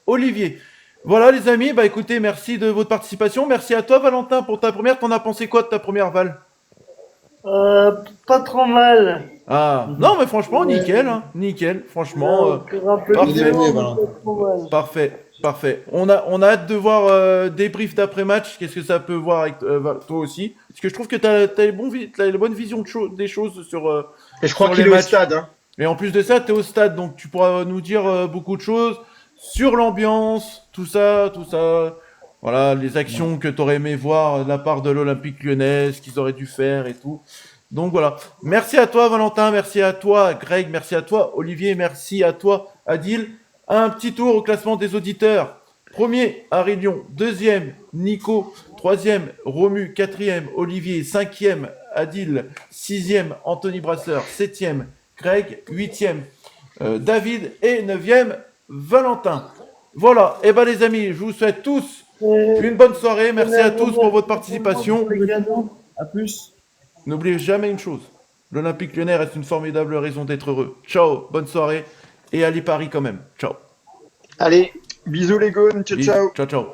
Olivier. Voilà les amis, écoutez, merci de votre participation. Merci à toi Valentin pour ta première. T'en as pensé quoi de ta première, Val? Pas trop mal. Ah, non, mais franchement, nickel, hein, nickel, franchement, parfait. On a hâte de voir débrief d'après-match, qu'est-ce que ça peut voir avec toi aussi, parce que je trouve que t'as la bonne vision des choses sur et je crois sur qu'il les est au matchs. stade, hein. Et en plus de ça, t'es au stade, donc tu pourras nous dire beaucoup de choses sur l'ambiance, tout ça, voilà, les actions que t'aurais aimé voir de la part de l'Olympique Lyonnais, ce qu'ils auraient dû faire et tout. Donc voilà, merci à toi Valentin, merci à toi Greg, merci à toi Olivier, merci à toi Adil. Un petit tour au classement des auditeurs. Premier, Harry Lyon. Deuxième, Nico. Troisième, Romu. Quatrième, Olivier. Cinquième, Adil. Sixième, Anthony Brasseur. Septième, Greg. Huitième, David. Et neuvième, Valentin. Voilà, et les amis, je vous souhaite tous une bonne soirée. Merci à tous pour votre participation. À plus. N'oubliez jamais une chose, l'Olympique Lyonnais reste une formidable raison d'être heureux. Ciao, bonne soirée et allez Paris quand même. Ciao. Allez, bisous les gones, ciao ciao. Ciao.